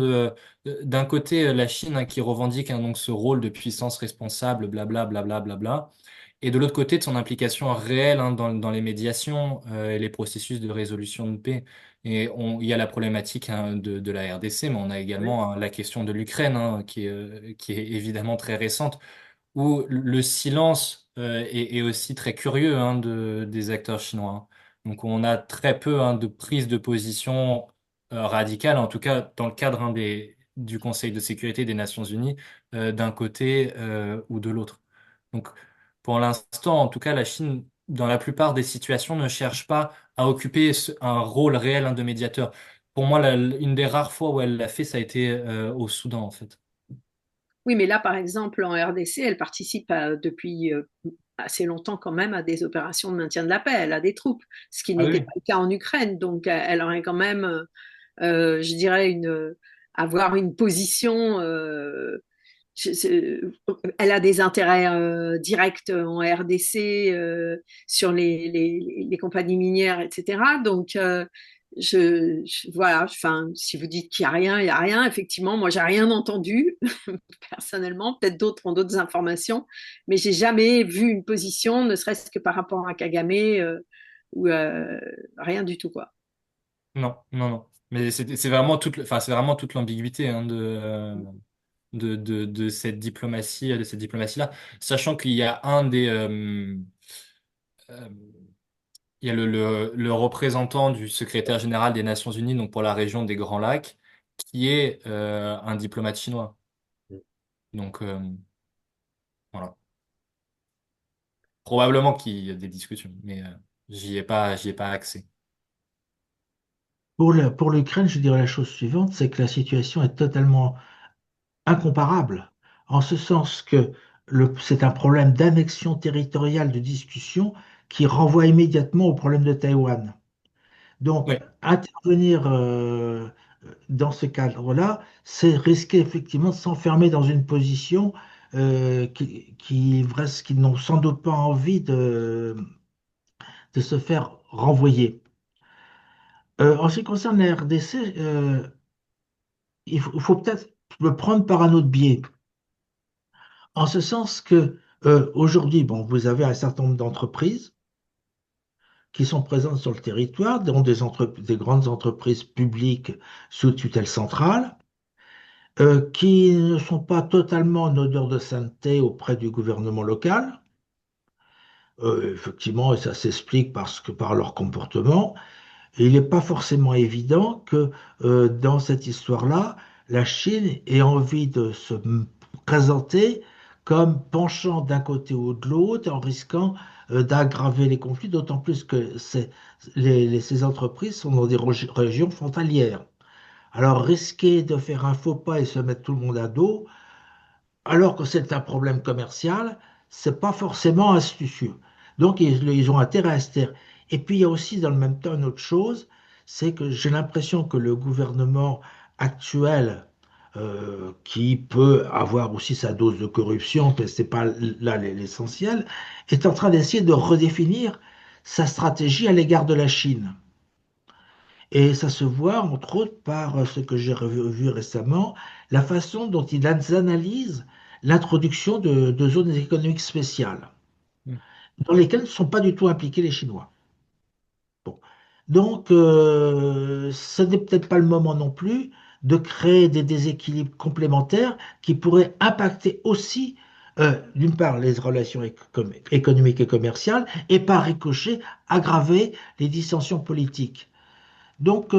d'un côté, la Chine hein, qui revendique hein, donc ce rôle de puissance responsable, blabla, blabla, blabla, et de l'autre côté, de son implication réelle hein, dans les médiations et les processus de résolution de paix. Il y a la problématique hein, de la RDC, mais on a Oui. également hein, la question de l'Ukraine, hein, qui est évidemment très récente où le silence est aussi très curieux hein, des acteurs chinois. Hein. Donc on a très peu hein, de prise de position radicale, en tout cas dans le cadre hein, du Conseil de sécurité des Nations Unies, d'un côté ou de l'autre. Donc pour l'instant, en tout cas, la Chine, dans la plupart des situations, ne cherche pas à occuper un rôle réel hein, de médiateur. Pour moi, une des rares fois où elle l'a fait, ça a été au Soudan, en fait. Oui, mais là, par exemple, en RDC, elle participe depuis assez longtemps quand même à des opérations de maintien de la paix. Elle a des troupes, ce qui Ah n'était oui. pas le cas en Ukraine. Donc, elle aurait quand même, je dirais, avoir une position. Elle a des intérêts directs en RDC sur les compagnies minières, etc. Donc, voilà, enfin, si vous dites qu'il n'y a rien, il n'y a rien. Effectivement, moi, j'ai rien entendu personnellement. Peut-être d'autres ont d'autres informations, mais j'ai jamais vu une position, ne serait-ce que par rapport à Kagame, ou rien du tout, quoi. Non, non, non. Mais c'est vraiment c'est vraiment toute l'ambiguïté hein, de cette diplomatie-là, sachant qu'il y a euh, il y a le représentant du secrétaire général des Nations Unies, donc pour la région des Grands Lacs, qui est un diplomate chinois. Donc voilà. Probablement qu'il y a des discussions, mais J'y ai pas accès. Pour l'Ukraine, je dirais la chose suivante, c'est que la situation est totalement incomparable, en ce sens que c'est un problème d'annexion territoriale, de discussion, qui renvoie immédiatement au problème de Taïwan. Donc, Oui, intervenir dans ce cadre-là, c'est risquer effectivement de s'enfermer dans une position qui n'ont sans doute pas envie de se faire renvoyer. En ce qui concerne la RDC, il faut peut-être le prendre par un autre biais, en ce sens que aujourd'hui, bon, vous avez un certain nombre d'entreprises qui sont présentes sur le territoire, dont des grandes entreprises publiques sous tutelle centrale, qui ne sont pas totalement en odeur de sainteté auprès du gouvernement local. Effectivement, et ça s'explique parce que par leur comportement. Et il n'est pas forcément évident que dans cette histoire-là, la Chine ait envie de présenter comme penchant d'un côté ou de l'autre, en risquant d'aggraver les conflits, d'autant plus que ces entreprises sont dans des régions frontalières. Alors risquer de faire un faux pas et se mettre tout le monde à dos, alors que c'est un problème commercial, c'est pas forcément astucieux. Donc, ils ont intérêt à se taire. Et puis, il y a aussi, dans le même temps, une autre chose, c'est que j'ai l'impression que le gouvernement actuel, qui peut avoir aussi sa dose de corruption, mais c'est pas là l'essentiel, est en train d'essayer de redéfinir sa stratégie à l'égard de la Chine. Et ça se voit, entre autres, par ce que j'ai vu récemment, la façon dont ils analysent l'introduction de zones économiques spéciales, dans lesquelles ne sont pas du tout impliqués les Chinois. Bon. Donc, ce n'est peut-être pas le moment non plus de créer des déséquilibres complémentaires qui pourraient impacter aussi, d'une part, les relations économiques et commerciales, et par ricochet, aggraver les dissensions politiques. Donc,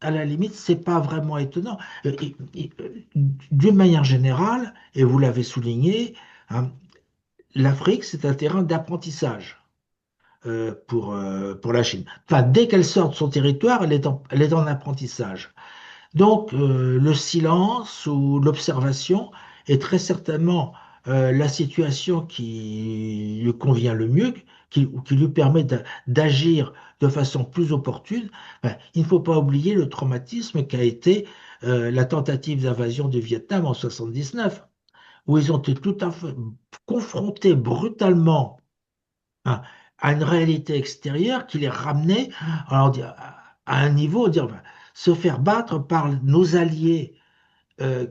à la limite, c'est pas vraiment étonnant. D'une manière générale, et vous l'avez souligné, hein, l'Afrique, c'est un terrain d'apprentissage pour la Chine. Enfin, dès qu'elle sort de son territoire, elle est en apprentissage. Donc, le silence ou l'observation est très certainement la situation qui lui convient le mieux, ou qui lui permet d'agir de façon plus opportune. Enfin, il ne faut pas oublier le traumatisme qu'a été la tentative d'invasion du Vietnam en 79, où ils ont été tout à fait confrontés brutalement, hein, à une réalité extérieure qui les ramenait alors, à un niveau, dire, ben, se faire battre par nos alliés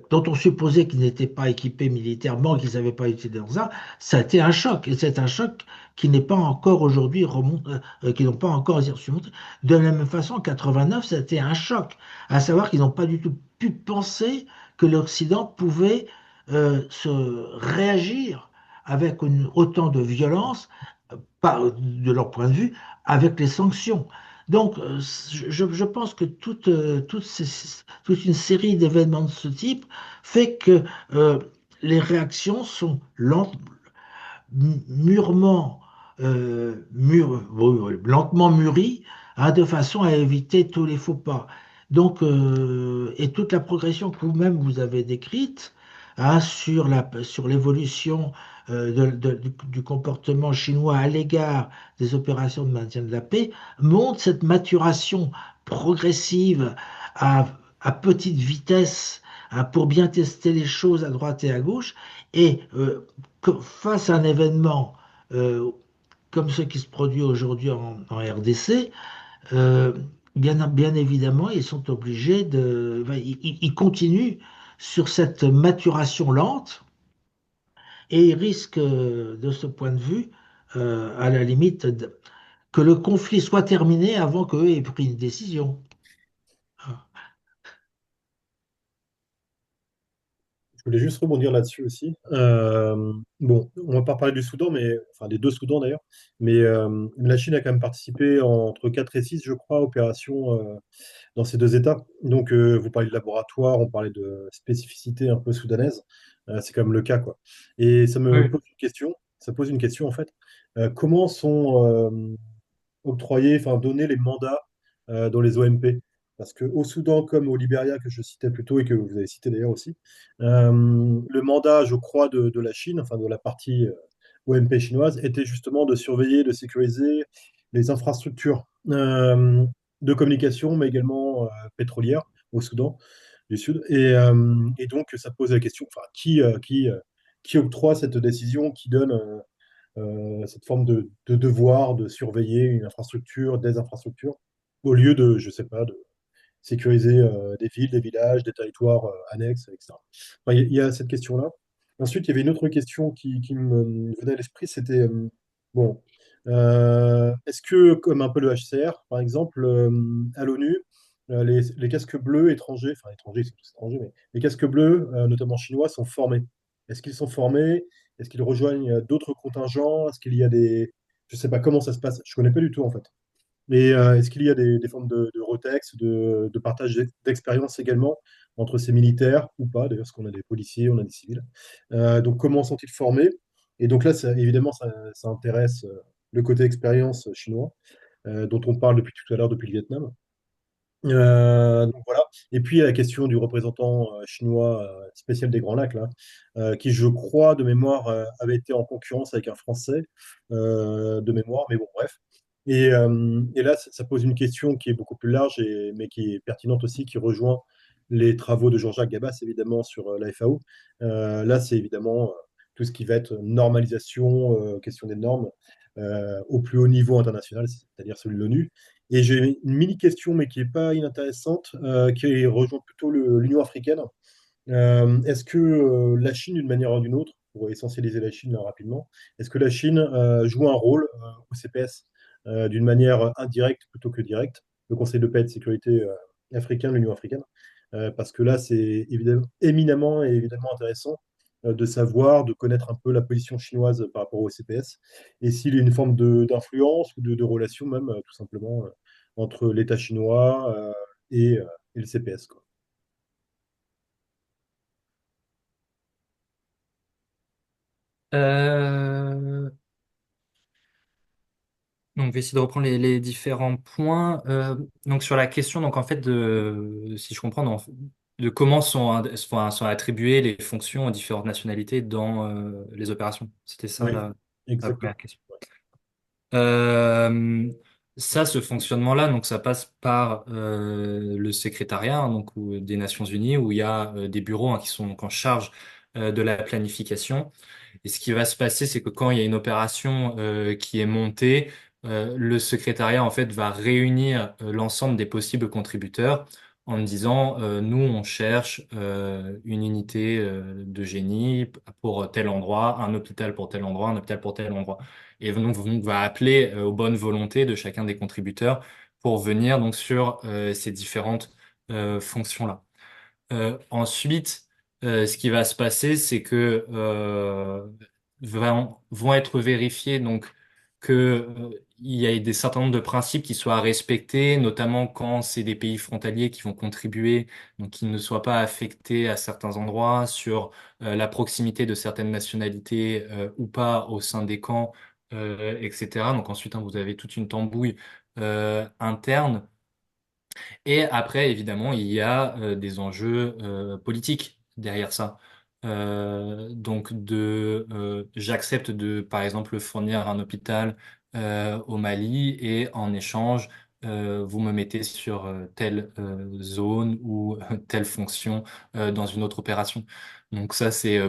dont on supposait qu'ils n'étaient pas équipés militairement, qu'ils n'avaient pas utilisé dans ça, ça a été un choc. Et c'est un choc qui n'est pas encore aujourd'hui remonté, qui n'ont pas encore surmonté. De la même façon, en 89, ça a été un choc, à savoir qu'ils n'ont pas du tout pu penser que l'Occident pouvait se réagir avec autant de violence, pas de leur point de vue, avec les sanctions. Donc, je pense que toute une série d'événements de ce type fait que les réactions sont lentes, mûrement, oui, oui, lentement mûries, hein, de façon à éviter tous les faux pas. Donc, et toute la progression que vous-même vous avez décrite, hein, sur l'évolution du comportement chinois à l'égard des opérations de maintien de la paix, montre cette maturation progressive à, à petite vitesse, hein, pour bien tester les choses à droite et à gauche. Et face à un événement comme ce qui se produit aujourd'hui en RDC, euh, bien évidemment, ils sont obligés enfin, ils continuent sur cette maturation lente et ils risquent, de ce point de vue, à la limite, que le conflit soit terminé avant qu'eux aient pris une décision. Je voulais juste rebondir là-dessus aussi. Bon, on va pas parler du Soudan, mais enfin des deux Soudans d'ailleurs, mais la Chine a quand même participé entre 4 et 6, je crois, opérations dans ces deux États. Donc, vous parlez de laboratoire, on parlait de spécificité un peu soudanaise. C'est quand même le cas, quoi. Et ça me Oui. pose une question. Ça pose une question en fait. Comment sont octroyer, enfin donner les mandats dans les OMP. Parce qu'au Soudan, comme au Libéria, que je citais plus tôt et que vous avez cité d'ailleurs aussi, le mandat, je crois, de la Chine, enfin de la partie OMP chinoise, était justement de surveiller, de sécuriser les infrastructures de communication, mais également pétrolières au Soudan du Sud. Et donc, ça pose la question, enfin, qui octroie cette décision, qui donne cette forme de devoir de surveiller une infrastructure, des infrastructures, au lieu de, je sais pas, de sécuriser des villes, des villages, des territoires annexes, etc. Enfin, il y a cette question-là. Ensuite, il y avait une autre question qui me venait à l'esprit, c'était, bon, est-ce que, comme un peu le HCR, par exemple, à l'ONU, les casques bleus étrangers, enfin étrangers, ils sont tous étrangers, mais les casques bleus, notamment chinois, sont formés. Est-ce qu'ils sont formés? Est-ce qu'ils rejoignent d'autres contingents? Est-ce qu'il y a des... Je ne sais pas comment ça se passe, je ne connais pas du tout en fait. Et est-ce qu'il y a des formes de retex, de partage d'expérience également entre ces militaires ou pas, d'ailleurs, parce qu'on a des policiers, on a des civils. Donc, comment sont-ils formés? Et donc là, évidemment, ça intéresse le côté expérience chinois, dont on parle depuis tout à l'heure, depuis le Vietnam. Donc voilà. Et puis, il y a la question du représentant chinois spécial des Grands Lacs, là, qui, je crois, de mémoire, avait été en concurrence avec un Français, de mémoire, mais bon, bref. Et là, ça pose une question qui est beaucoup plus large, mais qui est pertinente aussi, qui rejoint les travaux de Jean-Jacques Gabas, évidemment, sur la FAO. Là, c'est évidemment tout ce qui va être normalisation, question des normes, au plus haut niveau international, c'est-à-dire celui de l'ONU. Et j'ai une mini question, mais qui n'est pas inintéressante, qui rejoint plutôt l'Union africaine. Est-ce que la Chine, d'une manière ou d'une autre, pour essentialiser la Chine là, rapidement, est-ce que la Chine joue un rôle au CPS d'une manière indirecte plutôt que directe, le Conseil de paix et de sécurité africain, l'Union africaine? Parce que là, c'est éminemment et évidemment intéressant de savoir, de connaître un peu la position chinoise par rapport au CPS, et s'il y a une forme d'influence ou de relation même, tout simplement, entre l'État chinois et le CPS, quoi. Euh, Donc, je vais essayer de reprendre les différents points. Donc, sur la question, donc en fait, si je comprends, de comment sont attribuées les fonctions aux différentes nationalités dans les opérations. C'était ça Oui, la exactement. première question. Euh, Ça, ce fonctionnement-là, donc ça passe par le secrétariat, hein, donc des Nations Unies, où il y a des bureaux qui sont donc en charge de la planification. Et ce qui va se passer, c'est que quand il y a une opération qui est montée, le secrétariat en fait va réunir l'ensemble des possibles contributeurs en disant nous on cherche une unité de génie pour tel endroit, un hôpital pour tel endroit, un hôpital pour tel endroit. Et donc on va appeler aux bonnes volontés de chacun des contributeurs pour venir donc sur ces différentes fonctions-là. Ensuite, ce qui va se passer, c'est que vont être vérifiés donc que il y a des certain nombre de principes qui soient respectés, notamment quand c'est des pays frontaliers qui vont contribuer, donc qu'ils ne soient pas affectés à certains endroits, sur la proximité de certaines nationalités ou pas au sein des camps, etc. Donc ensuite, hein, vous avez toute une tambouille interne. Et après, évidemment, il y a des enjeux politiques derrière ça. J'accepte de, par exemple, fournir un hôpital au Mali et en échange, vous me mettez sur telle zone ou telle fonction dans une autre opération. Donc ça, c'est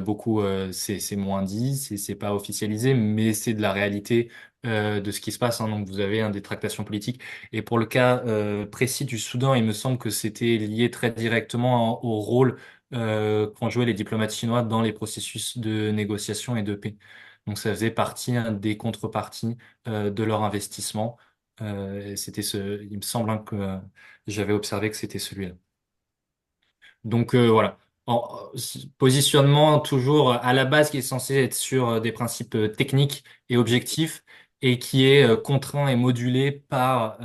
c'est moins dit, c'est pas officialisé, mais c'est de la réalité de ce qui se passe, hein. Donc vous avez des tractations politiques. Et pour le cas précis du Soudan, il me semble que c'était lié très directement au rôle qu'ont joué les diplomates chinois dans les processus de négociation et de paix. Donc ça faisait partie des contreparties de leur investissement. Il me semble que j'avais observé que c'était celui-là. Donc voilà. Positionnement toujours à la base qui est censé être sur des principes techniques et objectifs et qui est contraint et modulé par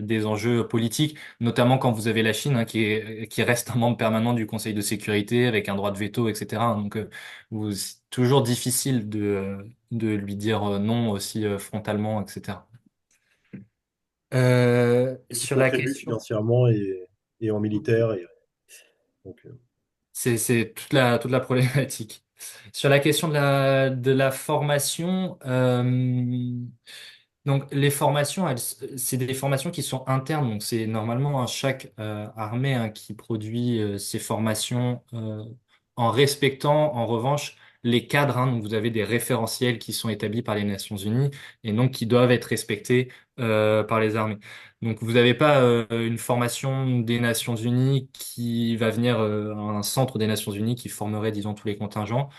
des enjeux politiques, notamment quand vous avez la Chine qui reste un membre permanent du Conseil de sécurité avec un droit de veto, etc. Donc c'est toujours difficile de lui dire non aussi frontalement, etc. et qui Sur la contribuent question, financièrement et en militaire. Donc, c'est toute la problématique. Sur la question de la formation, donc les formations, c'est des formations qui sont internes. Donc c'est normalement chaque armée hein, qui produit ces formations en respectant en revanche les cadres. Hein. Donc vous avez des référentiels qui sont établis par les Nations Unies et donc qui doivent être respectés par les armées. Donc vous n'avez pas une formation des Nations Unies qui va venir à un centre des Nations Unies qui formerait, disons, tous les contingents.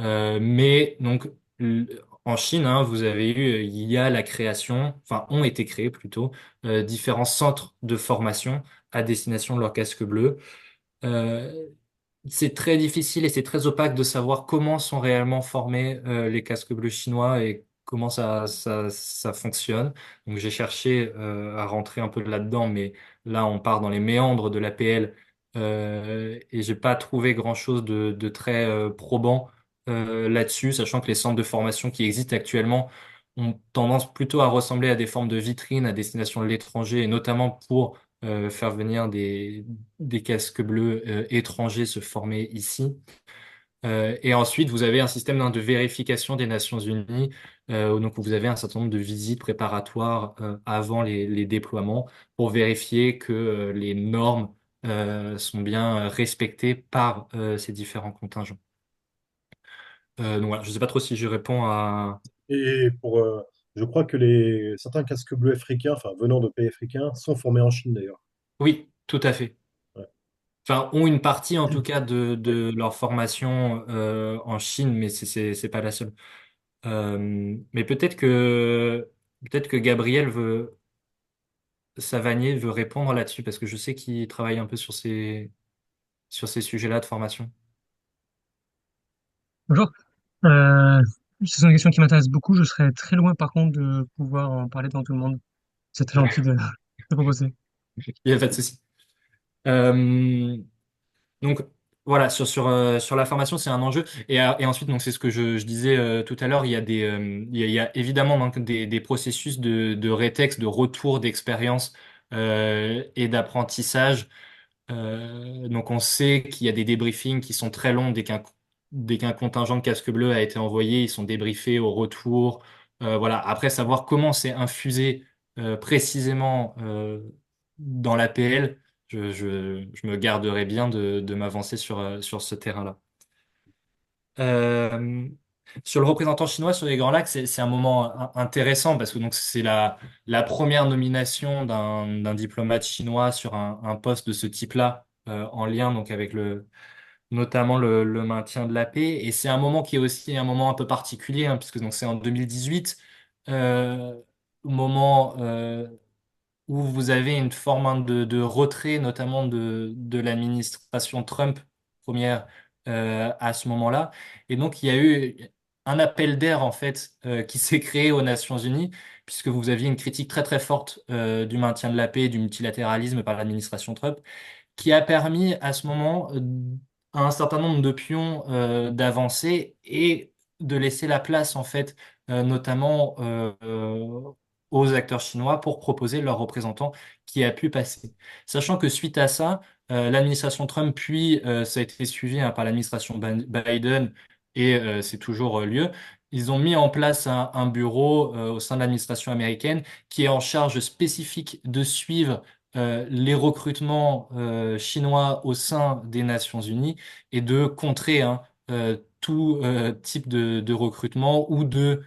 Mais donc en Chine, hein, vous avez eu, il y a la création, enfin ont été créés plutôt, différents centres de formation à destination de leur casque bleu. Euh, c'est très difficile et c'est très opaque de savoir comment sont réellement formés les casques bleus chinois et comment ça fonctionne. Donc j'ai cherché à rentrer un peu là-dedans, mais là on part dans les méandres de l'APL et j'ai pas trouvé grand-chose de très probant là-dessus, sachant que les centres de formation qui existent actuellement ont tendance plutôt à ressembler à des formes de vitrines à destination de l'étranger et notamment pour faire venir des casques bleus étrangers se former ici. Et ensuite, vous avez un système hein, de vérification des Nations Unies. Donc, vous avez un certain nombre de visites préparatoires avant les déploiements pour vérifier que les normes sont bien respectées par ces différents contingents. Donc voilà, je ne sais pas trop si je réponds à... et je crois que certains casques bleus africains, enfin venant de pays africains, sont formés en Chine d'ailleurs. Oui, tout à fait. Ouais. Enfin, ont une partie en tout cas Oui. de leur formation en Chine, mais c'est pas la seule. Mais peut-être que Gabriel Savanier veut répondre là-dessus parce que je sais qu'il travaille un peu sur ces sujets-là de formation. Bonjour. Euh, c'est une question qui m'intéresse beaucoup. Je serais très loin, par contre, de pouvoir en parler devant tout le monde. C'est très gentil de proposer. Il n'y a pas de souci. Euh, donc voilà, sur la formation, c'est un enjeu. Et ensuite, donc c'est ce que je disais tout à l'heure, il y a évidemment donc, des processus de rétex, de retour d'expérience et d'apprentissage. Donc on sait qu'il y a des débriefings qui sont très longs dès qu'un contingent de casque bleu a été envoyé, ils sont débriefés au retour. Voilà. Après savoir comment c'est infusé précisément dans l'APL, je me garderai bien de m'avancer sur ce terrain-là. Euh, Sur le représentant chinois sur les Grands Lacs, c'est un moment intéressant parce que donc c'est la première nomination d'un diplomate chinois sur un poste de ce type-là, en lien donc avec notamment le maintien de la paix. Et c'est un moment qui est aussi un moment un peu particulier, hein, puisque donc c'est en 2018, euh, moment où vous avez une forme hein, de retrait, notamment de l'administration Trump première à ce moment-là. Et donc, il y a eu un appel d'air, en fait, qui s'est créé aux Nations Unies, puisque vous aviez une critique très, très forte du maintien de la paix et du multilatéralisme par l'administration Trump, qui a permis à ce moment à un certain nombre de pions d'avancer et de laisser la place, en fait, notamment aux acteurs chinois pour proposer leurs représentants qui a pu passer. Sachant que suite à ça, l'administration Trump, puis ça a été suivi hein, par l'administration Biden, et c'est toujours lieu, ils ont mis en place un bureau au sein de l'administration américaine qui est en charge spécifique de suivre les recrutements chinois au sein des Nations Unies et de contrer hein, tout type de recrutement ou de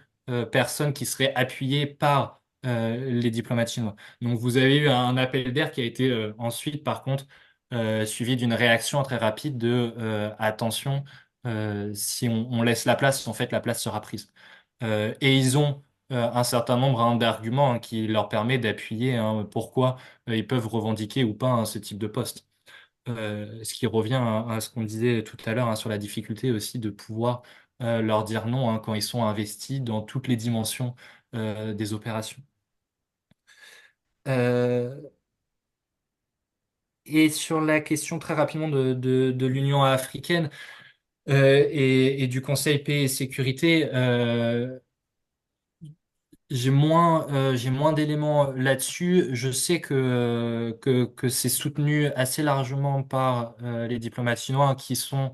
personnes qui seraient appuyées par les diplomates chinois. Donc vous avez eu un appel d'air qui a été ensuite, par contre, suivi d'une réaction très rapide de attention, si on laisse la place, en fait, la place sera prise. Et ils ont un certain nombre hein, d'arguments hein, qui leur permet d'appuyer hein, pourquoi ils peuvent revendiquer ou pas hein, ce type de poste. Ce qui revient à ce qu'on disait tout à l'heure hein, sur la difficulté aussi de pouvoir leur dire non hein, quand ils sont investis dans toutes les dimensions des opérations. Euh, et sur la question très rapidement de l'Union africaine et du Conseil paix et sécurité, j'ai moins d'éléments là-dessus. Je sais que c'est soutenu assez largement par les diplomates chinois qui sont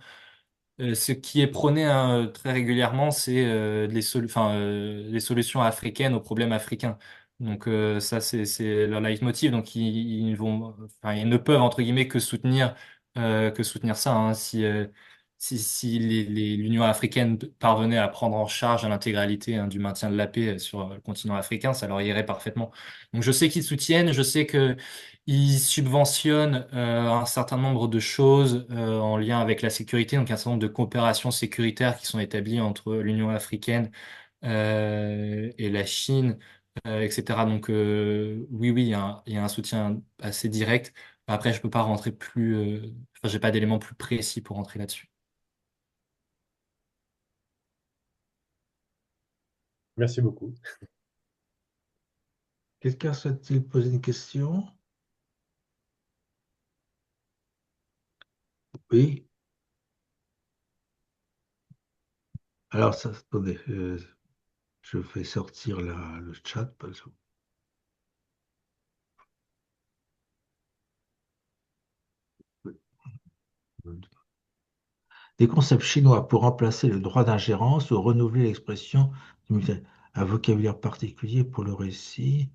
ce qui est prôné hein, très régulièrement, c'est les solutions africaines aux problèmes africains. Donc ça, c'est leur leitmotiv. Donc ils ne peuvent entre guillemets que soutenir ça. Hein. Si l'Union africaine parvenait à prendre en charge l'intégralité hein, du maintien de la paix sur le continent africain, ça leur irait parfaitement. Donc je sais qu'ils soutiennent, je sais que ils subventionnent un certain nombre de choses en lien avec la sécurité, donc un certain nombre de coopérations sécuritaires qui sont établies entre l'Union africaine et la Chine, etc. Donc oui, oui, il y a un soutien assez direct. Après, je peux pas rentrer enfin, j'ai pas d'éléments plus précis pour rentrer là-dessus. Merci beaucoup. Quelqu'un souhaite-t-il poser une question? Oui. Alors, ça, attendez, je fais sortir le chat. Des concepts chinois pour remplacer le droit d'ingérence ou renouveler l'expression un vocabulaire particulier pour le récit.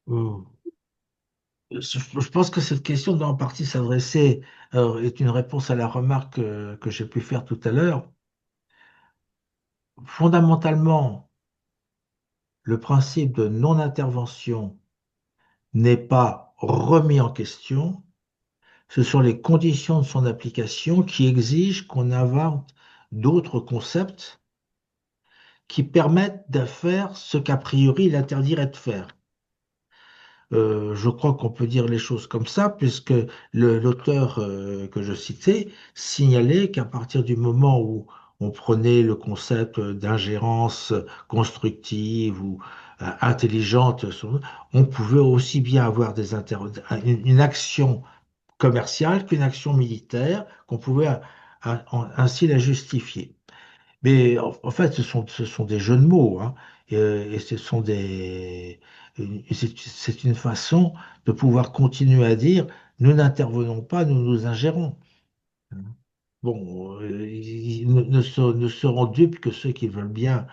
Oh. Je pense que cette question doit en partie s'adresser, est une réponse à la remarque que j'ai pu faire tout à l'heure. Fondamentalement, le principe de non-intervention n'est pas remis en question. Ce sont les conditions de son application qui exigent qu'on invente d'autres concepts qui permettent de faire ce qu'a priori il interdirait de faire. Je crois qu'on peut dire les choses comme ça, puisque l'auteur que je citais signalait qu'à partir du moment où on prenait le concept d'ingérence constructive ou intelligente, on pouvait aussi bien avoir une action commerciale qu'une action militaire, qu'on pouvait ainsi la justifier. Mais en fait, ce sont des jeux de mots, hein, et ce sont c'est une façon de pouvoir continuer à dire, nous n'intervenons pas, nous nous ingérons. Bon, ils ne seront dupes que ceux qui veulent bien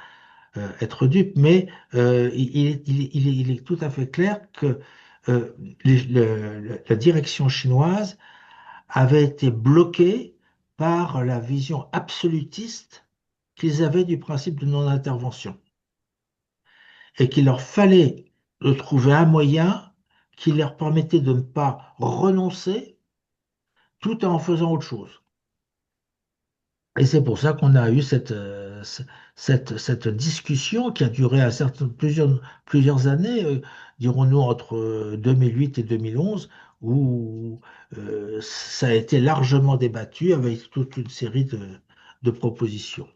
être dupes, mais il est tout à fait clair que la direction chinoise avait été bloqués par la vision absolutiste qu'ils avaient du principe de non-intervention et qu'il leur fallait de trouver un moyen qui leur permettait de ne pas renoncer tout en faisant autre chose. Et c'est pour ça qu'on a eu cette discussion qui a duré plusieurs années, dirons-nous entre 2008 et 2011, où ça a été largement débattu avec toute une série de propositions.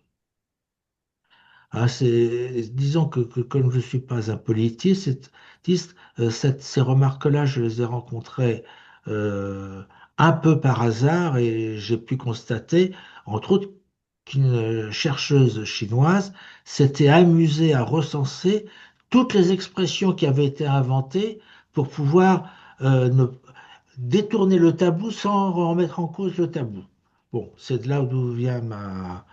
Ah, disons que comme je ne suis pas un politiste, ces remarques-là, je les ai rencontrées euh, un peu par hasard et j'ai pu constater, entre autres, qu'une chercheuse chinoise s'était amusée à recenser toutes les expressions qui avaient été inventées pour pouvoir détourner le tabou sans remettre en cause le tabou. Bon, c'est de là d'où vient ma,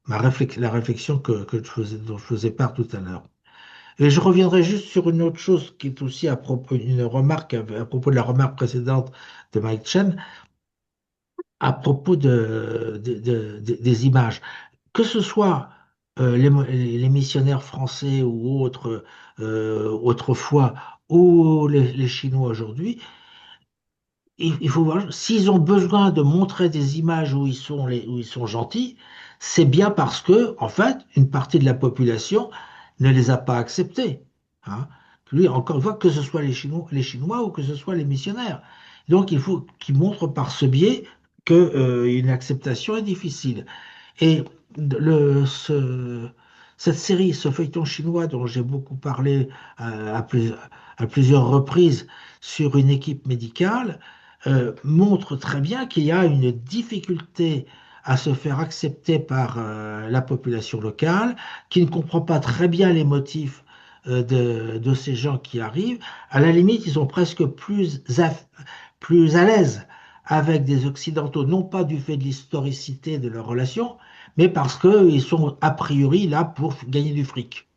la réflexion dont je faisais part tout à l'heure. Et je reviendrai juste sur une autre chose qui est aussi à propos, une remarque à propos de la remarque précédente de Mike Chen, à propos des images. Que ce soit les missionnaires français ou autres autrefois, ou les Chinois aujourd'hui, il faut voir, s'ils ont besoin de montrer des images où ils sont gentils, c'est bien parce que, en fait, une partie de la population ne les a pas acceptés. Hein. Lui, encore une fois, que ce soit les Chinois ou que ce soit les missionnaires. Donc, il faut qu'ils montrent par ce biais que, une acceptation est difficile. Et cette série, ce feuilleton chinois dont j'ai beaucoup parlé à plusieurs reprises sur une équipe médicale, montre très bien qu'il y a une difficulté à se faire accepter par la population locale, qui ne comprend pas très bien les motifs de ces gens qui arrivent. À la limite, ils sont presque plus à l'aise avec des Occidentaux, non pas du fait de l'historicité de leur relation, mais parce qu'ils sont a priori là pour gagner du fric.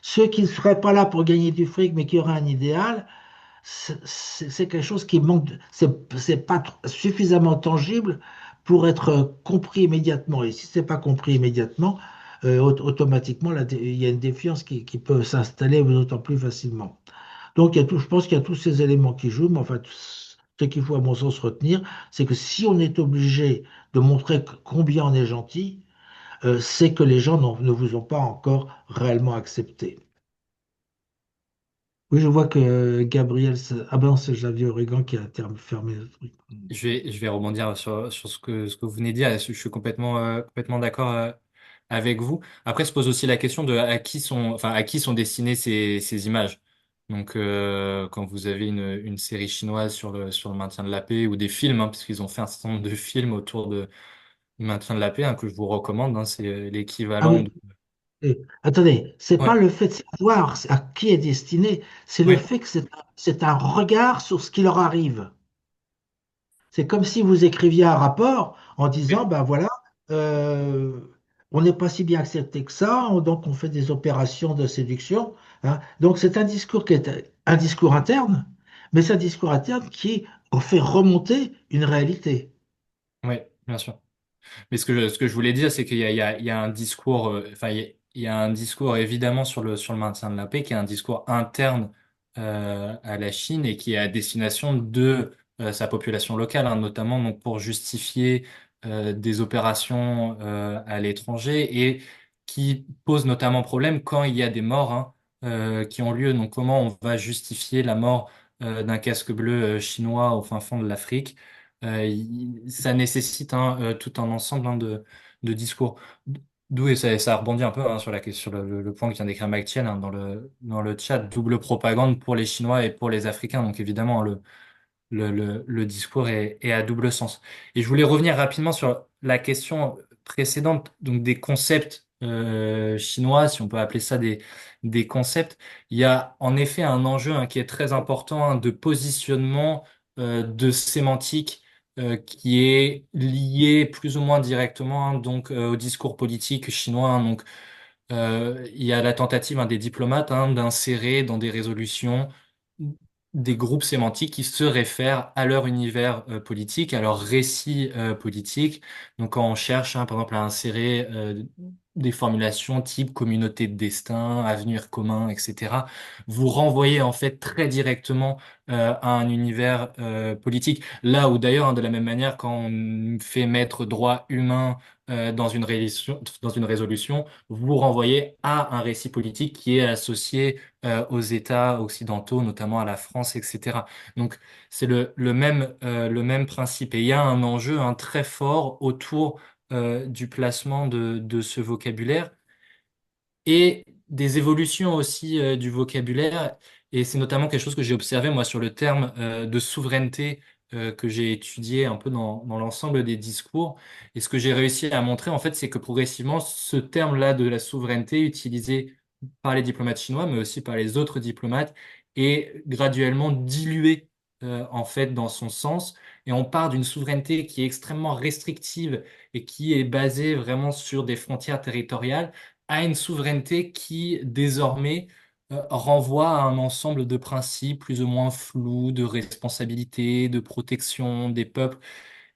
Ceux qui ne seraient pas là pour gagner du fric, mais qui auraient un idéal, c'est quelque chose qui manque, c'est pas suffisamment tangible pour être compris immédiatement. Et si c'est pas compris immédiatement, automatiquement, il y a une défiance qui peut s'installer d'autant plus facilement. Donc, je pense qu'il y a tous ces éléments qui jouent, mais en fait, ce qu'il faut, à mon sens, retenir, c'est que si on est obligé de montrer combien on est gentil, c'est que les gens ne vous ont pas encore réellement accepté. Oui, je vois que Gabriel, ah ben non, c'est Javier Origan qui a fermé le truc. Je vais rebondir sur ce que vous venez de dire. Je suis complètement d'accord avec vous. Après, se pose aussi la question de à qui sont destinées ces images. Donc, quand vous avez une série chinoise sur le maintien de la paix ou des films, hein, puisqu'ils ont fait un certain nombre de films autour du maintien de la paix, hein, que je vous recommande, hein, c'est Ah l'équivalent oui, de... attendez, c'est pas Ouais, le fait de savoir à qui est destiné, c'est le ouais, fait que c'est un regard sur ce qui leur arrive. C'est comme si vous écriviez un rapport en disant, ouais, ben voilà, euh, on n'est pas si bien accepté que ça, donc on fait des opérations de séduction, hein. Donc c'est un discours qui est un discours interne, mais c'est un discours interne qui fait remonter une réalité. ouais, bien sûr. Mais ce que je voulais dire, c'est qu'il y a un discours, enfin, il y a un discours évidemment sur le maintien de la paix, qui est un discours interne à la Chine et qui est à destination de sa population locale, hein, notamment donc pour justifier des opérations à l'étranger et qui pose notamment problème quand il y a des morts hein, qui ont lieu. Donc comment on va justifier la mort d'un casque bleu chinois au fin fond de l'Afrique? Ça nécessite hein, tout un ensemble hein, de discours. D'où, et ça rebondit un peu hein, sur sur le point que vient d'écrire Mike Tien hein, dans le chat, double propagande pour les Chinois et pour les Africains. Donc évidemment, le discours est à double sens. Et je voulais revenir rapidement sur la question précédente, donc des concepts chinois, si on peut appeler ça des concepts. Il y a en effet un enjeu hein, qui est très important hein, de positionnement, de sémantique, qui est lié plus ou moins directement hein, donc au discours politique chinois. Hein. Donc il y a la tentative hein, des diplomates hein, d'insérer dans des résolutions des groupes sémantiques qui se réfèrent à leur univers politique, à leur récit politique. Donc quand on cherche, hein, par exemple, à insérer des formulations type communauté de destin, avenir commun, etc., vous renvoyez en fait très directement à un univers politique. Là où d'ailleurs, hein, de la même manière, quand on fait mettre droit humain dans une résolution, vous renvoyez à un récit politique qui est associé aux États occidentaux, notamment à la France, etc. Donc c'est le même principe. Et il y a un enjeu hein, très fort autour du placement de ce vocabulaire et des évolutions aussi du vocabulaire. Et c'est notamment quelque chose que j'ai observé, moi, sur le terme de souveraineté que j'ai étudié un peu dans l'ensemble des discours. Et ce que j'ai réussi à montrer, en fait, c'est que progressivement, ce terme-là de la souveraineté, utilisé par les diplomates chinois, mais aussi par les autres diplomates, est graduellement dilué, en fait, dans son sens. Et on part d'une souveraineté qui est extrêmement restrictive et qui est basée vraiment sur des frontières territoriales à une souveraineté qui, désormais, renvoie à un ensemble de principes plus ou moins flous, de responsabilité, de protection des peuples.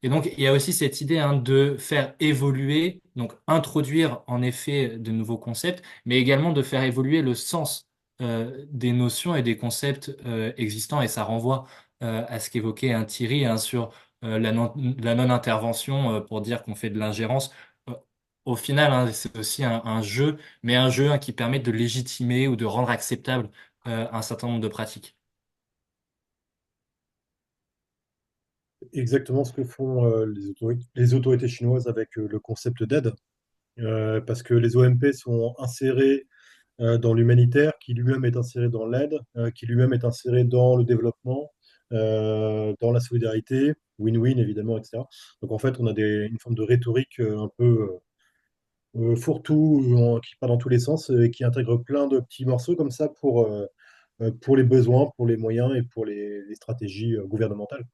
Et donc, il y a aussi cette idée hein, de faire évoluer, donc introduire en effet de nouveaux concepts, mais également de faire évoluer le sens des notions et des concepts existants. Et ça renvoie à ce qu'évoquait un Thierry hein, sur la non-intervention pour dire qu'on fait de l'ingérence. Euh, Au final, hein, c'est aussi un jeu, mais un jeu hein, qui permet de légitimer ou de rendre acceptable un certain nombre de pratiques. Exactement ce que font les autorités chinoises avec le concept d'aide, parce que les OMP sont insérés dans l'humanitaire, qui lui-même est inséré dans l'aide, qui lui-même est inséré dans le développement, dans la solidarité, win-win évidemment, etc. Donc en fait, on a une forme de rhétorique un peu fourre-tout, qui part dans tous les sens et qui intègre plein de petits morceaux comme ça pour les besoins, pour les moyens et pour les stratégies gouvernementales.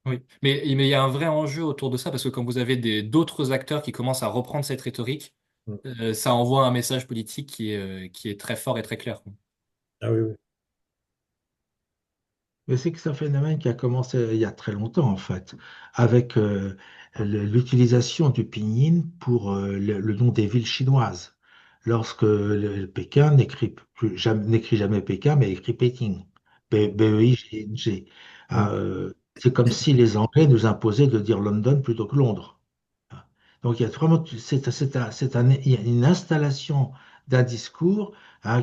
Oui, mais il y a un vrai enjeu autour de ça parce que quand vous avez d'autres acteurs qui commencent à reprendre cette rhétorique, Mm. ça envoie un message politique qui est très fort et très clair. Ah oui, oui. Mais c'est un phénomène qui a commencé il y a très longtemps, en fait, avec l'utilisation du pinyin pour le nom des villes chinoises. Lorsque le Pékin n'écrit jamais Pékin, mais écrit Pékin. Beijing. Mm. C'est comme si les Anglais nous imposaient de dire London plutôt que Londres. Donc il y a vraiment il y a une installation d'un discours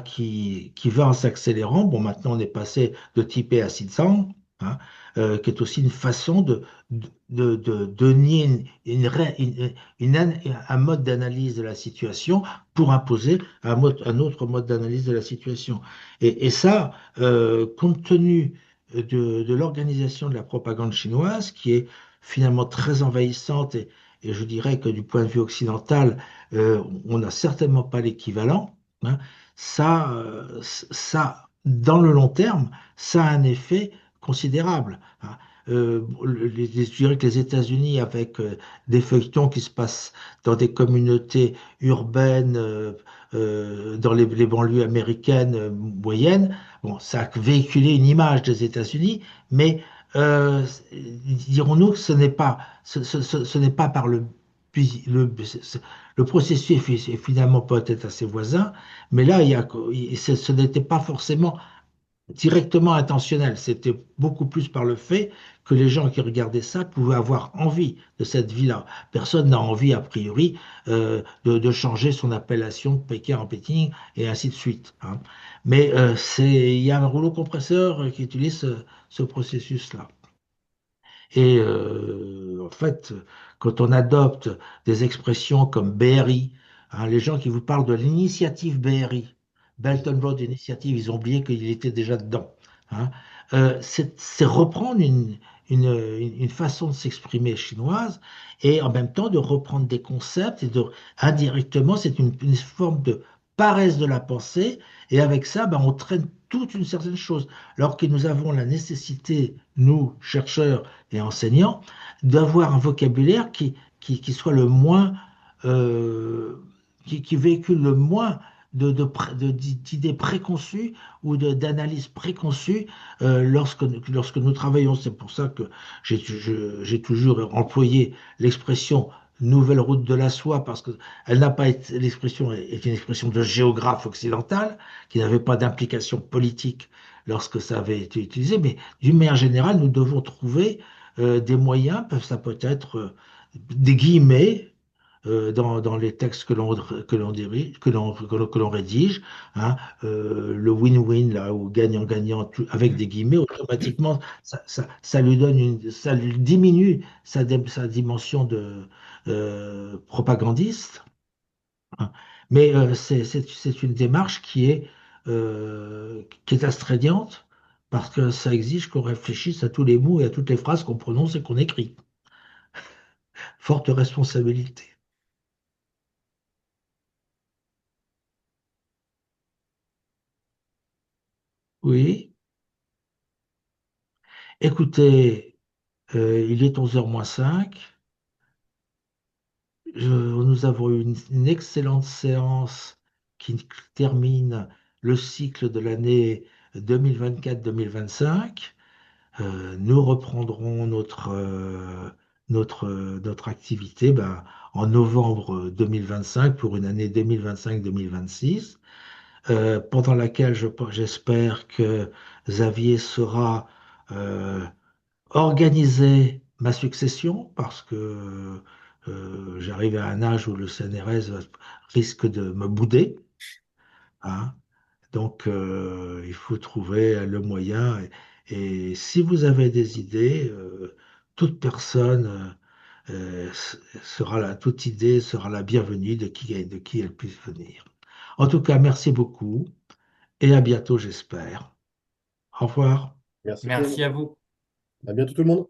qui va en s'accélérant. Bon, maintenant on est passé de typé à Sitsang, hein, qui est aussi une façon de nier un mode d'analyse de la situation pour imposer un autre mode d'analyse de la situation. Et ça, compte tenu de l'organisation de la propagande chinoise, qui est finalement très envahissante et je dirais que du point de vue occidental, on n'a certainement pas l'équivalent, hein. Dans le long terme, ça a un effet considérable, hein. Je dirais que les États-Unis, avec des feuilletons qui se passent dans des communautés urbaines, dans les banlieues américaines moyennes, bon, ça a véhiculé une image des États-Unis, mais dirons-nous que ce n'est pas par le processus est finalement peut-être à ses voisins, mais là, ce n'était pas forcément directement intentionnel. C'était beaucoup plus par le fait que les gens qui regardaient ça pouvaient avoir envie de cette vie-là. Personne n'a envie, a priori, de changer son appellation de Pékin en Pékin et ainsi de suite, hein. Mais il y a un rouleau compresseur qui utilise ce processus-là. Et en fait, quand on adopte des expressions comme BRI, hein, les gens qui vous parlent de l'initiative BRI, Belt and Road Initiative, ils ont oublié qu'il était déjà dedans, hein. C'est reprendre une façon de s'exprimer chinoise et en même temps de reprendre des concepts indirectement, c'est une forme de paresse de la pensée et avec ça, ben, on traîne toute une certaine chose. Alors que nous avons la nécessité, nous, chercheurs, et enseignants, d'avoir un vocabulaire qui soit le moins, euh, qui véhicule le moins d'idées préconçues ou d'analyses préconçues lorsque nous travaillons. C'est pour ça que j'ai toujours employé l'expression nouvelle route de la soie, parce que elle n'a pas été, l'expression est une expression de géographe occidental, qui n'avait pas d'implication politique lorsque ça avait été utilisé, mais d'une manière générale, nous devons trouver des moyens, ça peut être des guillemets dans les textes que l'on rédige, hein, le win-win là ou gagnant-gagnant avec des guillemets, automatiquement ça lui donne ça lui diminue sa dimension de propagandiste, hein. Mais c'est une démarche qui est astreignante parce que ça exige qu'on réfléchisse à tous les mots et à toutes les phrases qu'on prononce et qu'on écrit. Forte responsabilité. Oui. Écoutez, il est 11h moins 5. Nous avons eu une excellente séance qui termine le cycle de l'année 2024-2025. Nous reprendrons notre activité ben, en novembre 2025 pour une année 2025-2026, pendant laquelle j'espère que Xavier saura organiser ma succession parce que j'arrive à un âge où le CNRS risque de me bouder, hein. Donc, il faut trouver le moyen. Et si vous avez des idées, toute personne toute idée sera la bienvenue de qui elle puisse venir. En tout cas, merci beaucoup et à bientôt, j'espère. Au revoir. Merci tout le monde. Merci à vous. À bientôt tout le monde.